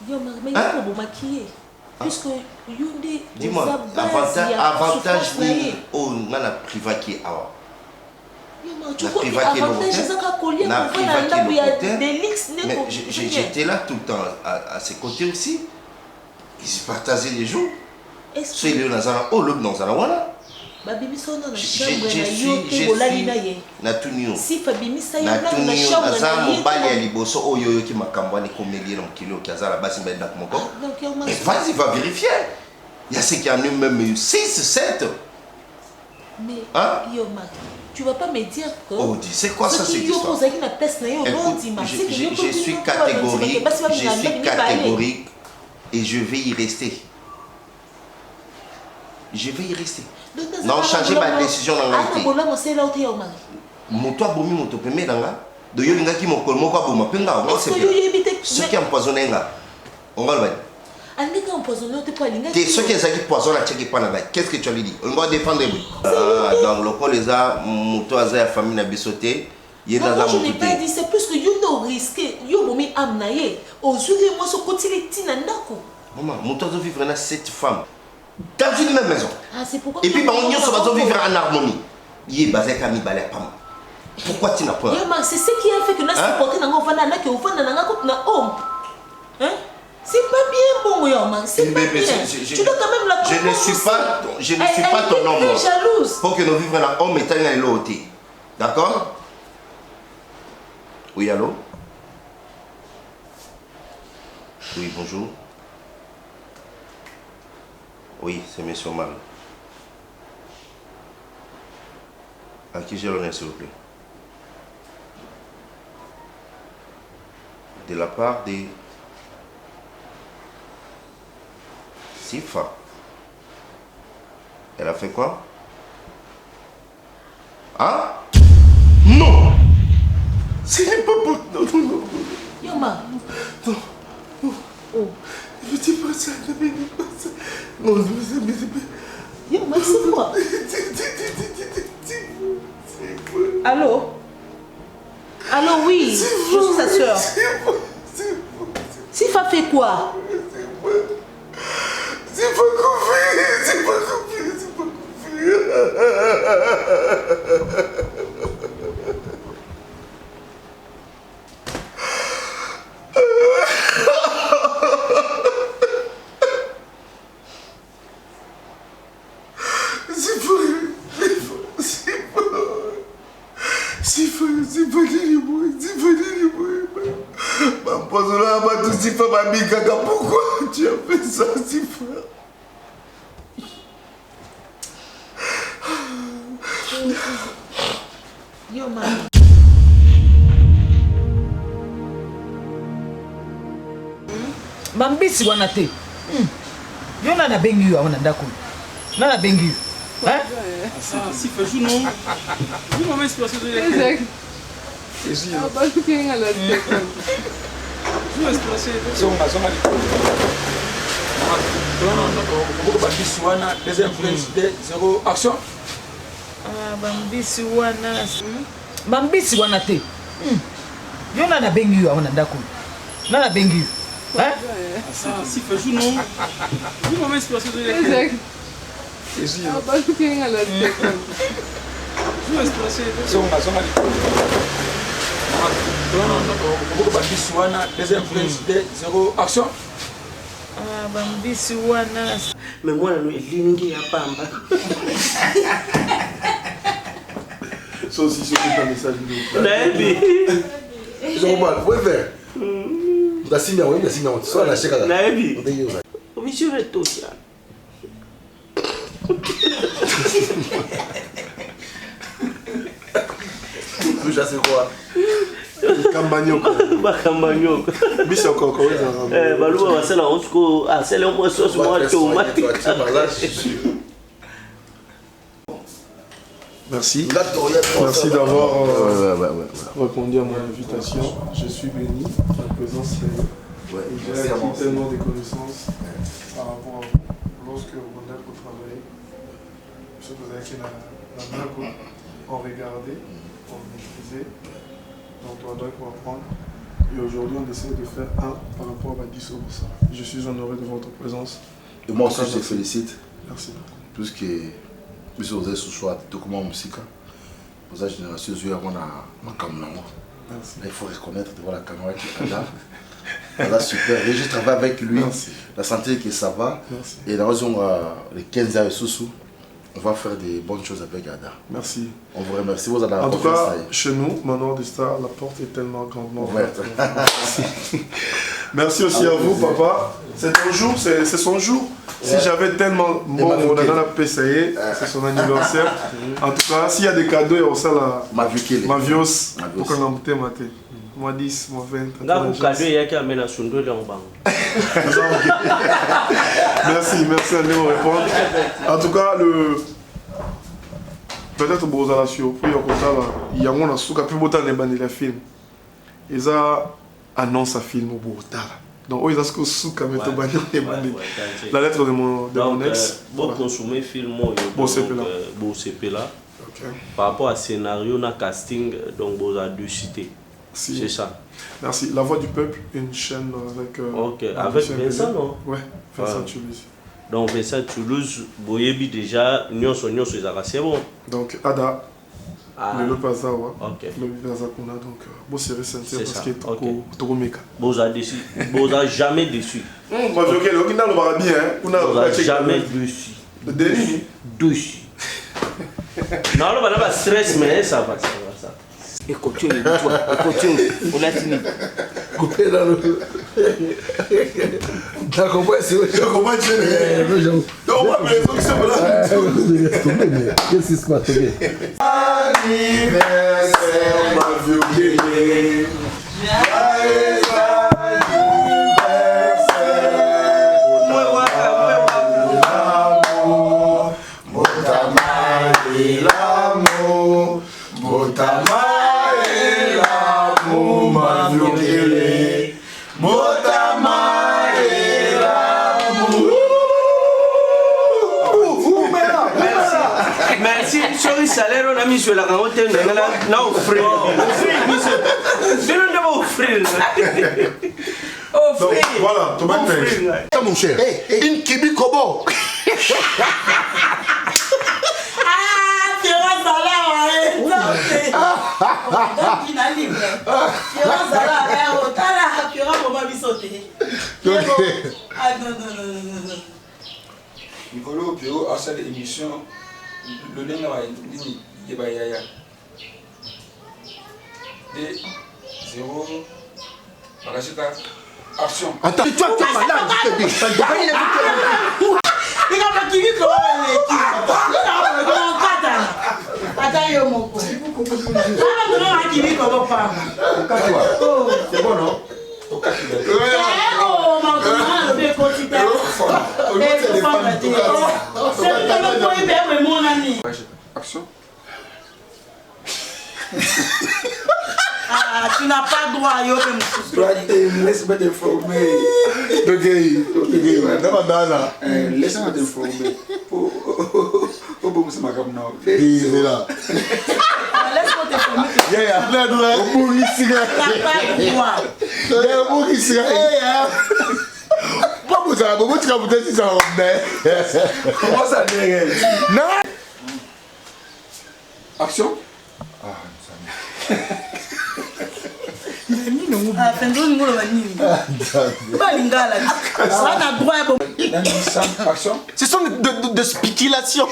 Yo, Mar, mais il faut vous maquiller. Puisque Yundé. Dis-moi, avantage ni au nana priva qui est awa. Tu vois, avantage c'est ça qu'on na priva qui est mais j'étais là tout le temps à ses côtés aussi. Ils se partageaient les jours. Soit il est dans un oh l'autre dans un voilà. Babibi sono na chambre na yo ke bolali na ye. Na tunio. Si Fabimi sa yo na chambre na ye. Mobali ya liboso oyo ki makambo ni komélie na kilo ki azala basi mbenda komoko. Mais vas-y va vérifier. Il y a ceux qui en ont même 6 7. Mais yo Marc, tu vas pas me dire que oh dis c'est quoi ça cette histoire? Je suis catégorique et je vais y rester. Je vais y rester. Non, changer ma décision dans la vie. Mon toi bomi mon topé dans la. De yo linga ki mon kolmo kwa boma penga. Ce qui empoisonné là. On va le voir. Ceux qui ont poisonné à checker pendant qu'est-ce que tu as dit? On va défendre lui. Donc le col les a moto à la famille n'a bisoté. Je n'ai pas dit, c'est plus que you no risqué. You bomi amnaye. Au jour de moi ce côté les tinandako. Maman, moto doit vivre dans cette femme. Dans une même maison. C'est pourquoi. Et puis on doit vivre en harmonie. Il est basé comme il balait pas. Pourquoi tu n'as pas? C'est ce qui a fait que nous sommes portés dans le vana que vous faites dans la coupe na homme. Hein? C'est pas bien bon Yoma, c'est pas bien. Tu dois quand même la comprendre. Je ne suis pas ton homme. Jalouse. Pour que nous vivions là, homme et dans l'autre. D'accord? Oui, allô? Oui, bonjour. Oui, c'est M. Omar. À qui j'ai l'honneur, s'il vous plaît? De la part des Sifa. Elle a fait quoi? Hein? Non! C'est pas bon. Non, non, non. Yoma. Non. Non. Oh. Je dis pas ça, ne me dis pas ça. Non, ne me dis pas. Yoma, c'est quoi? Allô? Allô, oui. Je suis sa soeur. Sifa fait quoi? C'est pas confié, c'est pas confié, c'est pas confié. Pourquoi tu as fait ça, Sifa? Yo, man. Bambisi wana te. Yo na bengi yo wana ndako. Na bengi yo. Hein? Sifa joue non. Joue mon inspiration de Exact. Ah bah tu es à la tête. Deuxième prince de 0 action. Bambisi wana te. Yo na bengi yo wana ndako. Na bengi yo. Hein? Si fait jour non. Vous m'avez inspiré de Exact. Ah bah tu qu'est la tête. Vous inspiré deuxième prince de 0 action. Bambisi wana. Mais moi nous elingi ya pamba. Ça aussi, c'est un message vidéo. Naebi. Ils ont mal. Oui, vers. La simia, oui, la simia. Soit la chèque. Naebi. Monsieur est tout ça. Vous chassez quoi? Kambanyoko. Bakambanyoko. Biso koko. Baluba wasela onsko, asela mo sauce mo tomate. Merci. Merci d'avoir répondu à mon invitation. Je suis béni de la présence. J'ai acquis tellement de connaissances par rapport à vous. Lorsque vous êtes pour travailler, je vous ai acquis on regardait, on maîtrisait, donc on doit apprendre. Et aujourd'hui, on essaie de faire un par rapport à Badisso. Je suis honoré de votre présence. Et moi aussi, je te félicite. Merci. Puisque vous avez ce choix de comment musique. Vous avez génération de avant ma caméra. Il faut reconnaître devant la caméra qui est là. Voilà, super. Et je travaille avec lui. Merci. La santé que ça va. Merci. Et dans les 15 ans sous on va faire des bonnes choses avec Ada. Merci. On vous remercie. Vous avez en tout cas, chez nous, Manoir des Stars, la porte est tellement grandement ouverte. Merci aussi à vous, papa. C'est ton jour, c'est son jour. Si j'avais tellement bon, on a dans la PCA, c'est son anniversaire. En tout cas, s'il y a des cadeaux, il y a aussi la Mavios pour qu'on en mette maté. Moi 10, moi 20. Cadeau, il y a qui amène à Sundo dans le banc. Merci à nous répondre. En tout cas, peut-être que vous avez surpris, il y a un souka plus beau temps de film. Ils ont annoncé un film au beau temps. Donc, ils ont ce souka mais la lettre de mon ex. Bon consommer film, bon c'est là. Par rapport à scénario, na casting, donc vous avez dû citer. C'est ça. Merci. La Voix du Peuple, une chaîne avec... avec Vincent, non? Ouais, Vincent Toulouse. Donc Vincent Toulouse, Boyebi déjà, c'est bon. Donc Ada, le Pazawa, le Pazakuna, donc beau série c'est parce qu'il est trop méca. Vous avez jamais déçu. Moi je dis, on a bien, on a jamais déçu. Déçu. Non, on n'a pas de stress, mais ça va. Et continue, on a fini. Coupé dans le. T'as compris? Je comprends, non, moi, mais les autres, c'est là. Qu'est-ce qui se passe? Anniversaire, ma vieux bébé. Merci, sorry, salaire, on a mis sur la carotte, on a offert. Donc voilà, tomate neige. Mon cher, une kibi kobo. Nicolo Pio a cette émission, le lien va être de 0 action. Attends, toi tu es malade, je te dis. C'est bon, non? Action. Ah, tu n'as pas droit à Yopé laisse-moi t'informer. Laisse-moi t'informer. Oh, bon, c'est ma gamme, non. C'est là. Laisse-moi t'informer. Comment ça Non. Action. Ce sont de spéculations.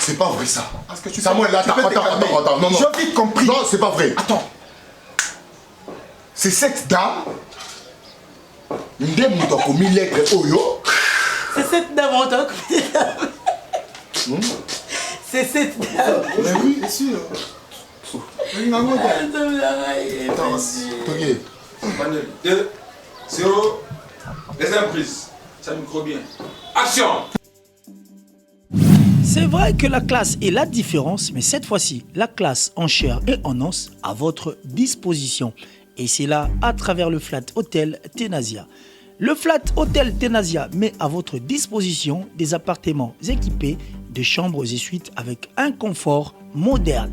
C'est pas vrai ça. Samuel, attends. Non. J'ai vite compris. Non, c'est pas vrai. Attends. C'est cette dame. C'est cette dame, on t'a compris. C'est cette dame. Mais oui, bien sûr. Attends, 2, 0. Deuxième prise. Ça micro bien. Action. C'est vrai que la classe est la différence, mais cette fois-ci, la classe en chair et en os à votre disposition. Et c'est là à travers le Flat Hotel Tenasia. Le Flat Hotel Tenasia met à votre disposition des appartements équipés de chambres et suites avec un confort moderne.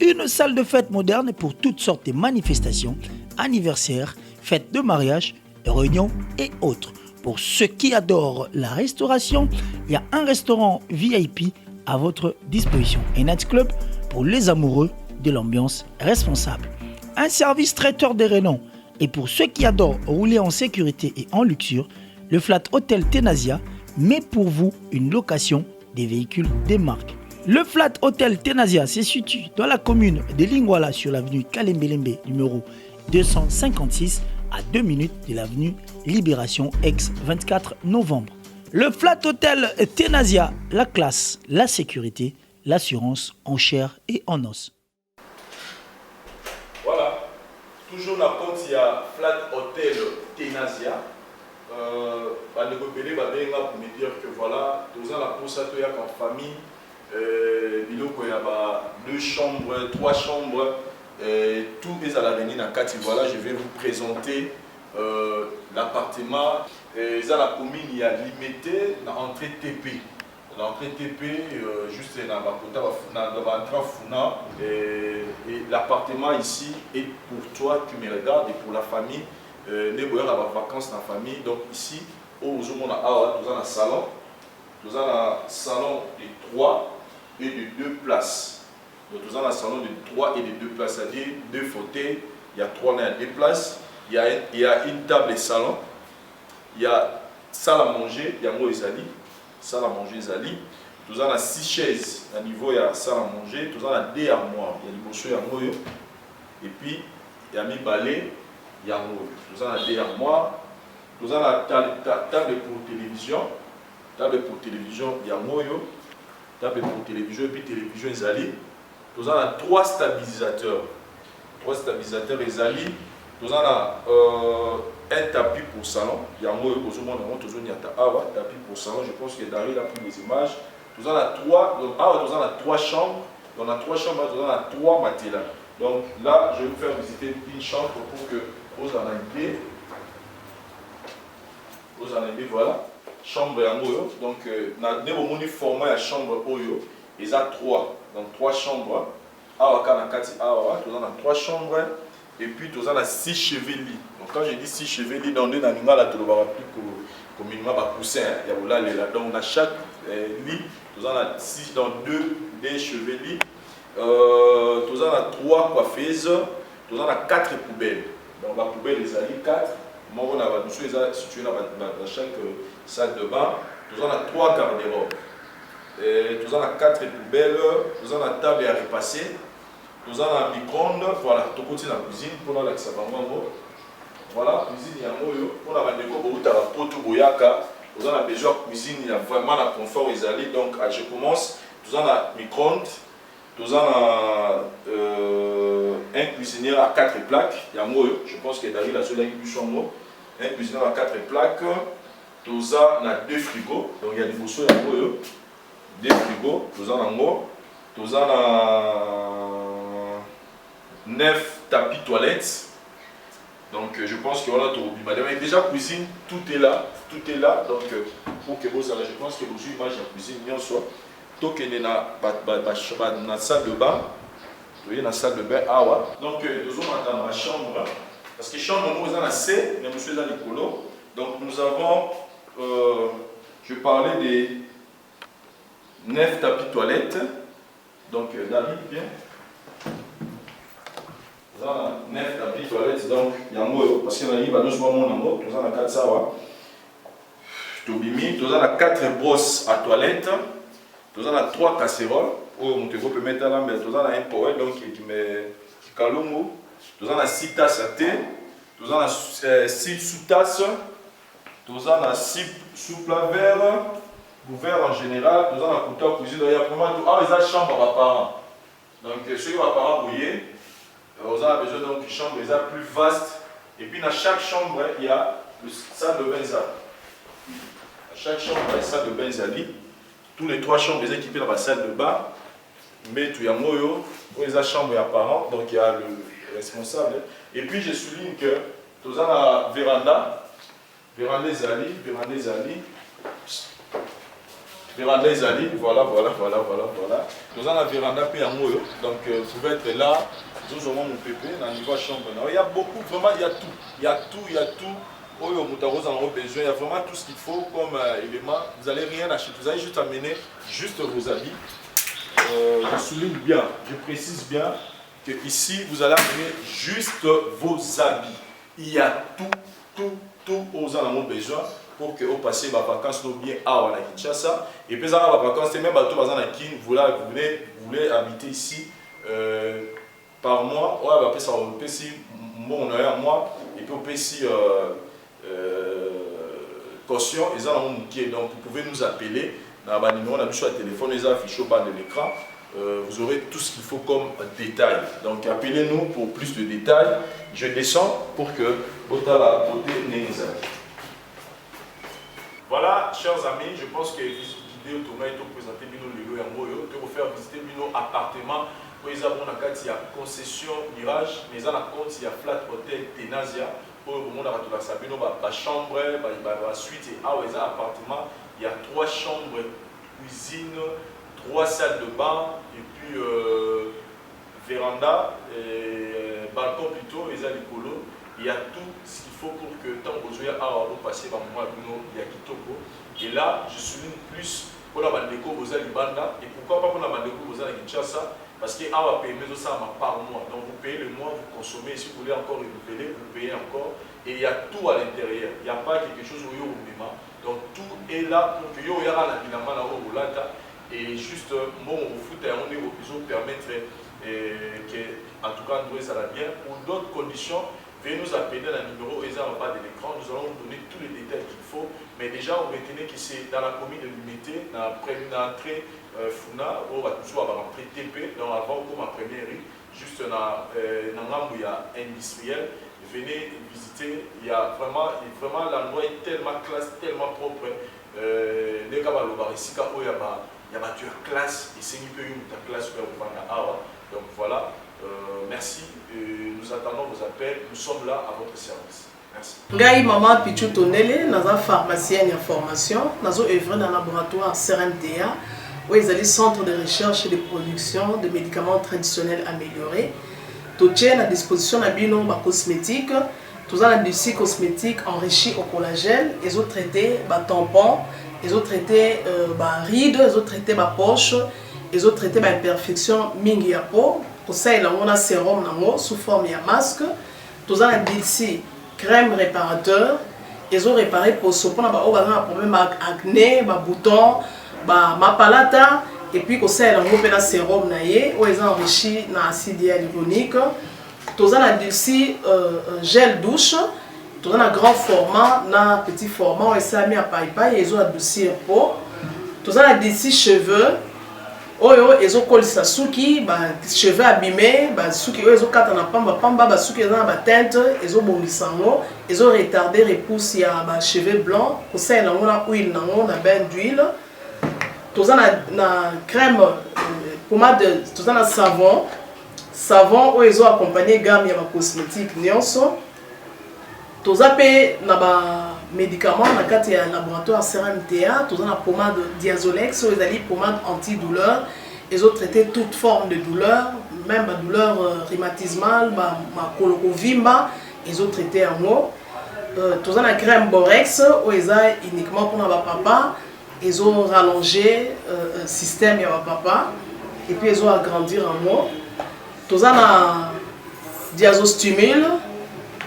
Une salle de fête moderne pour toutes sortes de manifestations, anniversaires, fêtes de mariage, réunions et autres. Pour ceux qui adorent la restauration, il y a un restaurant VIP à votre disposition. Un nightclub pour les amoureux de l'ambiance responsable. Un service traiteur de renom. Et pour ceux qui adorent rouler en sécurité et en luxure, le Flat Hotel Tenasia met pour vous une location des véhicules des marques. Le Flat Hotel Tenasia se situe dans la commune de Lingwala sur l'avenue Kalembelembe numéro 256 à 2 minutes de l'avenue Libération ex-24 novembre. Le Flat Hotel Tenasia, la classe, la sécurité, l'assurance en chair et en os. Voilà, toujours la porte, il y a Flat Hotel Tenasia. Pour me dire que voilà, dans la poste en famille, il y a 2 chambres, 3 chambres, tout est à l'avenir dans 4. Voilà, je vais vous présenter l'appartement. Dans la commune, il y a limité l'entrée TP. L'entrée TP, juste dans la et l'appartement ici est pour toi, tu me regardes, et pour la famille. Les vacances dans la famille. Donc ici, nous avons un salon. Nous avons un salon de 3 et de 2 places. Donc nous avons un salon de 3 et de 2 places, c'est-à-dire 2 fauteuils. Il y a 3 et 2 places. Il y a une table et salon. Il y a salle à manger, il y a moi Zali. Salle à manger Zali. Nous avons 6 chaises. À niveau, il y a salle à manger. Nous avons 2 armoires. Il y a des bouchons, il y a moi. Et puis, il y a mis balai. Il y a nous avons 2 armoires. Nous avons la table pour télévision. Table pour télévision, il y a moyo. Table pour télévision et puis télévision Zali. Nous avons 3 stabilisateurs. 3 stabilisateurs Zali. Nous avons un tapis pour salon. Il y a moyo, tapis pour salon. Je pense que Daryl a pris les images. Nous avons 3 chambres. On a 3 chambres, nous avons 3 matelas. Donc là, je vais vous faire visiter une chambre pour que vous en ayez. Vous en ayez, voilà. Chambre en Oyo. Donc, nous avons formé la chambre Oyo. Il y a 3. Donc, 3 chambres. Nous avons 3 chambres. Et puis, nous avons 6 chevilles. Donc, quand je dis 6 chevilles, dans le animal, nous avons plus communément un coussin. Donc, dans chaque lit, nous avons 6 dans 2 chevilles. Nous avons 3 coiffeuses. Nous avons 4 poubelles. Donc, la poubelle, les alliés 4. Nous avons situé dans chaque salle de bain. Nous avons 3 garde-robes. Nous avons 4 poubelles. Nous avons la table à repasser. Nous avons un micro-ondes. Voilà, tout côté dans la cuisine. Pour la voilà, cuisine, il y a un moyo. Pour la nous avons besoin de cuisine. Il y a vraiment un confort. Donc, je commence. Nous avons un micro-ondes. Nous avons un cuisinier à 4 plaques. Je pense que David a celui qui un cuisinier à 4 plaques. Tous on a 2 frigos. Donc il y a des boussons, 2 frigos. Tous on a 9 tapis toilettes. Donc je pense qu'on a tout. Mais déjà cuisine, tout est là. Donc pour que vous allez, je pense que vous imagez la cuisine bien soit. Donc il y a une salle de bain. Vous voyez la salle de bain. Donc nous avons dans la chambre. Parce que chambre nous avons assez, mais monsieur dans les colos. Donc nous avons, je parlais des 9 tapis toilettes. Donc David, bien. Nous avons 9 tapis toilettes. Donc il y a un mot, parce qu'il y a un mot, nous avons 4 sawa. Nous avons 4 brosses à toilette. Nous avons 3 casseroles. On peut mettre là, mais nous avons un poêle qui met calongo. Nous avons 6 tasses à thé. Nous avons 6 sous-tasses. Nous avons 6 sous-plats verts en général. Nous avons un couteau à cuisine. Il y a vraiment tout. Ah, ils ont une chambre à parents. Donc, ceux qui ont parents bouillés, vous avez besoin d'une chambre plus vaste. Et puis, dans chaque chambre, il y a une salle de bain. Dans chaque chambre, il y a une salle de bain. Tous les 3 chambres sont équipées dans la salle de bain. Mais tout y a moyo, pour les chambres et apparents, donc il y a le responsable. Et puis je souligne que nous avons la véranda, véranda Zali, voilà. Nous avons la véranda puis à moyo, donc vous pouvez être là, nous avons mon pépé dans le niveau chambre. Il y a beaucoup, vraiment il y a tout. Oh, vous avez besoin, il y a vraiment tout ce qu'il faut comme élément. Vous n'allez rien acheter, vous allez juste amener juste vos habits. Je souligne bien, je précise bien que ici vous allez amener juste vos habits. Il y a tout vous avez besoin pour que vous passiez vos vacances bien à Kinshasa. Et puis, vos vacances, même à Kin, vous voulez habiter ici par mois. Ouais, après ça, on peut ici, bon, on a un mois, et puis on peut ici caution, et ça, donc vous pouvez nous appeler. Dans le numéro, on a sur le téléphone, les affiches au bas de l'écran. Vous aurez tout ce qu'il faut comme détail. Donc appelez-nous pour plus de détails. Je descends pour que Botala Boté Nenza. Voilà, chers amis, je pense que l'idée autour de présenter Bino Lelo et Moyo, de vous faire visiter Bino appartement. Pour les abonnés, il y a concession Mirage, mais à la compte, il y a Flat Hotel Tenasia. Pour le moment, il y a chambre, la suite et appartement. Il y a 3 chambres, cuisine, 3 salles de bain, et puis véranda, et balcon plutôt, et l'écolo. Il y a tout ce qu'il faut pour que tant que vous soyez à passer par moment, il y a Kitoko. Et là, je souligne plus pour la bandeko, vous avez Banda, et pourquoi pas pour la bandeko, vous avez Kinshasa, parce qu'il y a un paiement par mois. Donc vous payez le mois, vous consommez, si vous voulez encore renouveler, vous payez encore. Et il y a tout à l'intérieur. Il n'y a pas quelque chose où il y a au même. Donc tout est là pour que vous ayez la binama là où et juste bon au foot on est au besoin permettre que en tout cas nous ça va bien. Pour d'autres conditions, veuillez nous appeler dans le numéro et ça en bas de l'écran. Nous allons vous donner tous les détails qu'il faut. Mais déjà vous retenez que c'est dans la commune de Limité, dans la première entrée Funa, on va toujours avoir entrée TP dans avant comme la première rue, juste dans il y a industriel. Venez visiter, il y a vraiment l'endroit est tellement classe, tellement propre. Il y a une classe et c'est une classe donc voilà, merci, nous attendons vos appels, nous sommes là à votre service. Merci. Ngai maman Pichu Tonele, dans la pharmacienne et formation, dans œuvre dans le laboratoire CRMTA, où ils allaient centre de recherche et de production de médicaments traditionnels améliorés. Tout est à disposition de bino cosmétiques, tout l'industrie cosmétique enrichie au collagène, ils ont traité tampons, ils ont traité rides, ils ont traité poche, ils ont traité imperfection mingi ya peau. Pour ça il a un sérum sous forme de masque, tout l'industrie crème réparateur, ils ont réparé pour ce qu'on a un problème acné, boutons, ma palata. Et puis, quand ça, il y a un sérum où ils ont enrichi dans l'acide hyaluronique. Tout ça, il gel douche. Tout ça, un grand format, un petit format, où ils ont mis à paille, ils ont adouci un peu. Tout ça, il cheveux. oyo ezokolisa suki ba cheveux abîmés ba suki oyo ezokata na pamba ba suki eza na ba teinte ezobongisa yango retarder repousse ya ba cheveux blancs kosalela yango na huile nango na bain d'huile toza na crème pommade toza na savon oyo ezo accompagner gamme ya ba cosmétique nyonso toza pe na ba médicaments na kati ya laboratoire CRMTA toza na pommade Diazolex oyo ezali pommade antidouleur ezo traiter toute forme de douleur même ba douleur rhumatismale ba makolo kovimba ezo traiter yango toza na crème Borex oyo eza uniquement pour na ba papa ezo rallonger système ya ba papa et puis ezo agrandir yango toza na Diazostimule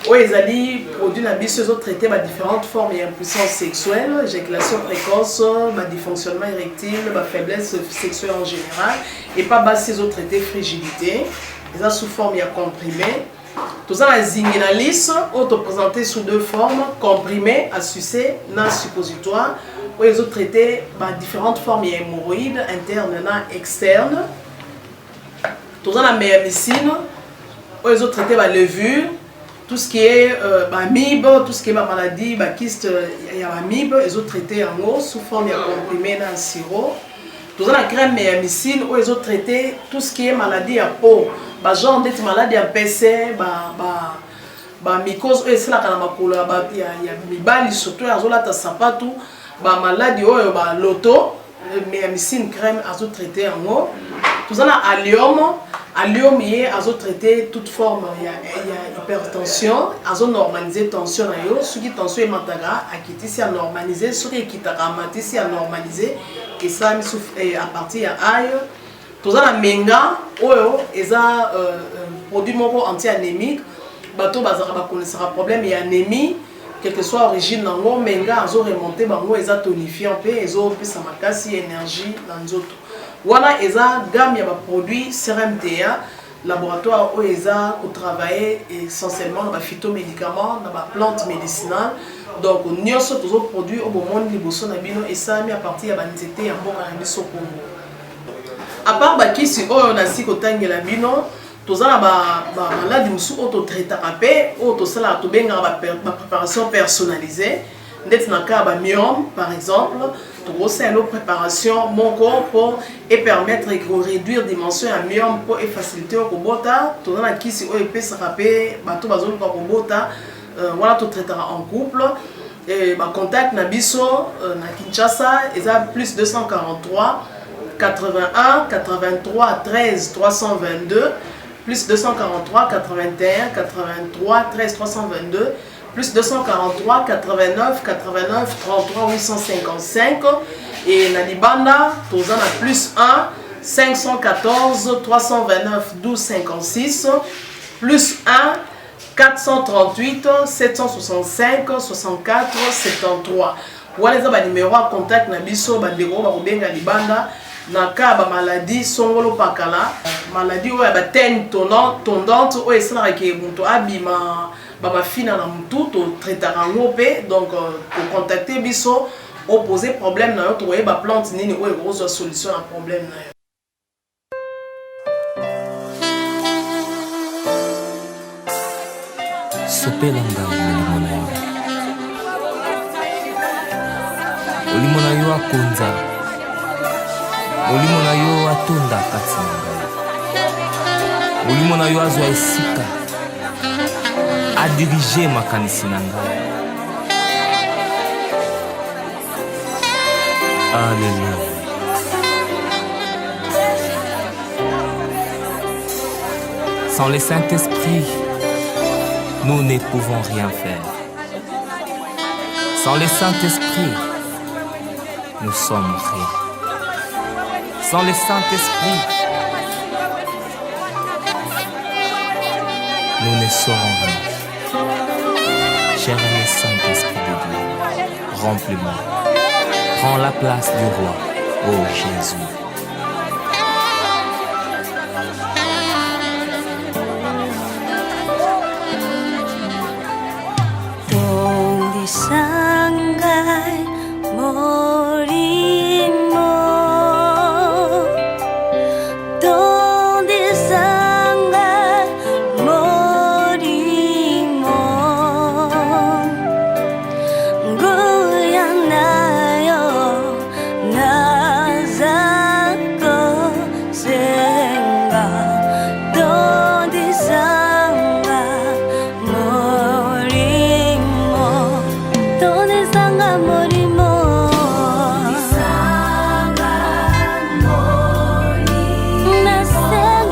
oyo ezali produit na biso ezotraite différentes formes d'impuissance sexuelle, éjaculation précoce, dysfonctionnement érectile, faiblesse sexuelle en général, et pas basi ezotraite frigidité, eza sous forme ya comprimé. Tout ça la Zinguinalis, auto présenté sous deux formes, comprimé à sucer, na suppositoire, oyo ezotraite différentes formes d'hémorroïdes internes na externes. Tout ça la méamycine, oyo ezotraite levure. Tout ce qui est MIB, tout ce qui est maladie, kyste, il y a MIB, ils ont traité en eau sous forme de comprimé dans le sirop. Tout ça, la crème méamycine, où ils ont traité tout ce qui est maladie à peau. Genre d'être maladie à PC, mycose, et c'est là qu'il y a mibali, surtout, il y a sapatou, maladie, l'auto, méamycine crème, ils ont traité en eau. Tout ça, la allium, il a traité toute forme, il y a hypertension, il a normalisé tension, ce qui tension est mataga, a quitté si a normalisé, ce qui est quitté si a normalisé, et ça à partir de aïe. Tout ça la menga, oyo, ils a produit mon anti-anémique, bateau bazara connaissera problème et anémie, quelle que soit l'origine nango, menga a remonté, bango ils a tonifié un peu, ils ont plus sa makasi énergie dans les autres. Voilà, ils ont gamme de produits CRMTA, laboratoire où ils ont travaillé essentiellement dans les phytomédicaments, dans les plantes médicinales. Donc, nous avons tous les produits au monde et ça mis à partir de l'anxiété et de Congo. À part qui si on a si côté la bino, tous les maladies qui sont autotraités, tous les préparation personnalisée. Dans le cas de myome, par exemple, tout ça une préparation mon corps et permettre de réduire la dimension à myome pour faciliter le robota. Tout le qui si peut se rappeler, tout bazon pour robota. Voilà tout traitera en couple. Et contact nabiso na Kinshasa, ils a plus 243 81 83 13 322 plus 243 81 83 13 322 plus 243 89 89 33 855 et Nalibanda, tous en a plus 1 514 329 12 56 plus 1 438 765 64 73. Voilà les numéros à contact na biso bandeko ba kobenga libanda na ka ba maladie songolo pakala maladie oyo ba tene tondante oyo esala ke muntu abima ba fina na mutu to traitera ngope donc pour contacter biso opposer problème na yo to ba plante nini oyo ko solution à problème na yo. Sopelanga molimo na yo molimo na yo akonza molimo na yo atonda kati na ngai molimo na yo azwa esika adirige makanisi na ngai. Alléluia. Sans le Saint-Esprit, nous ne pouvons rien faire. Sans le Saint-Esprit, nous sommes rien. Sans le Saint-Esprit, nous ne serons rien. Cher le Saint-Esprit de Dieu, remplis-moi. Prends la place du roi, ô Jésus. Sangai morimo nanga molimo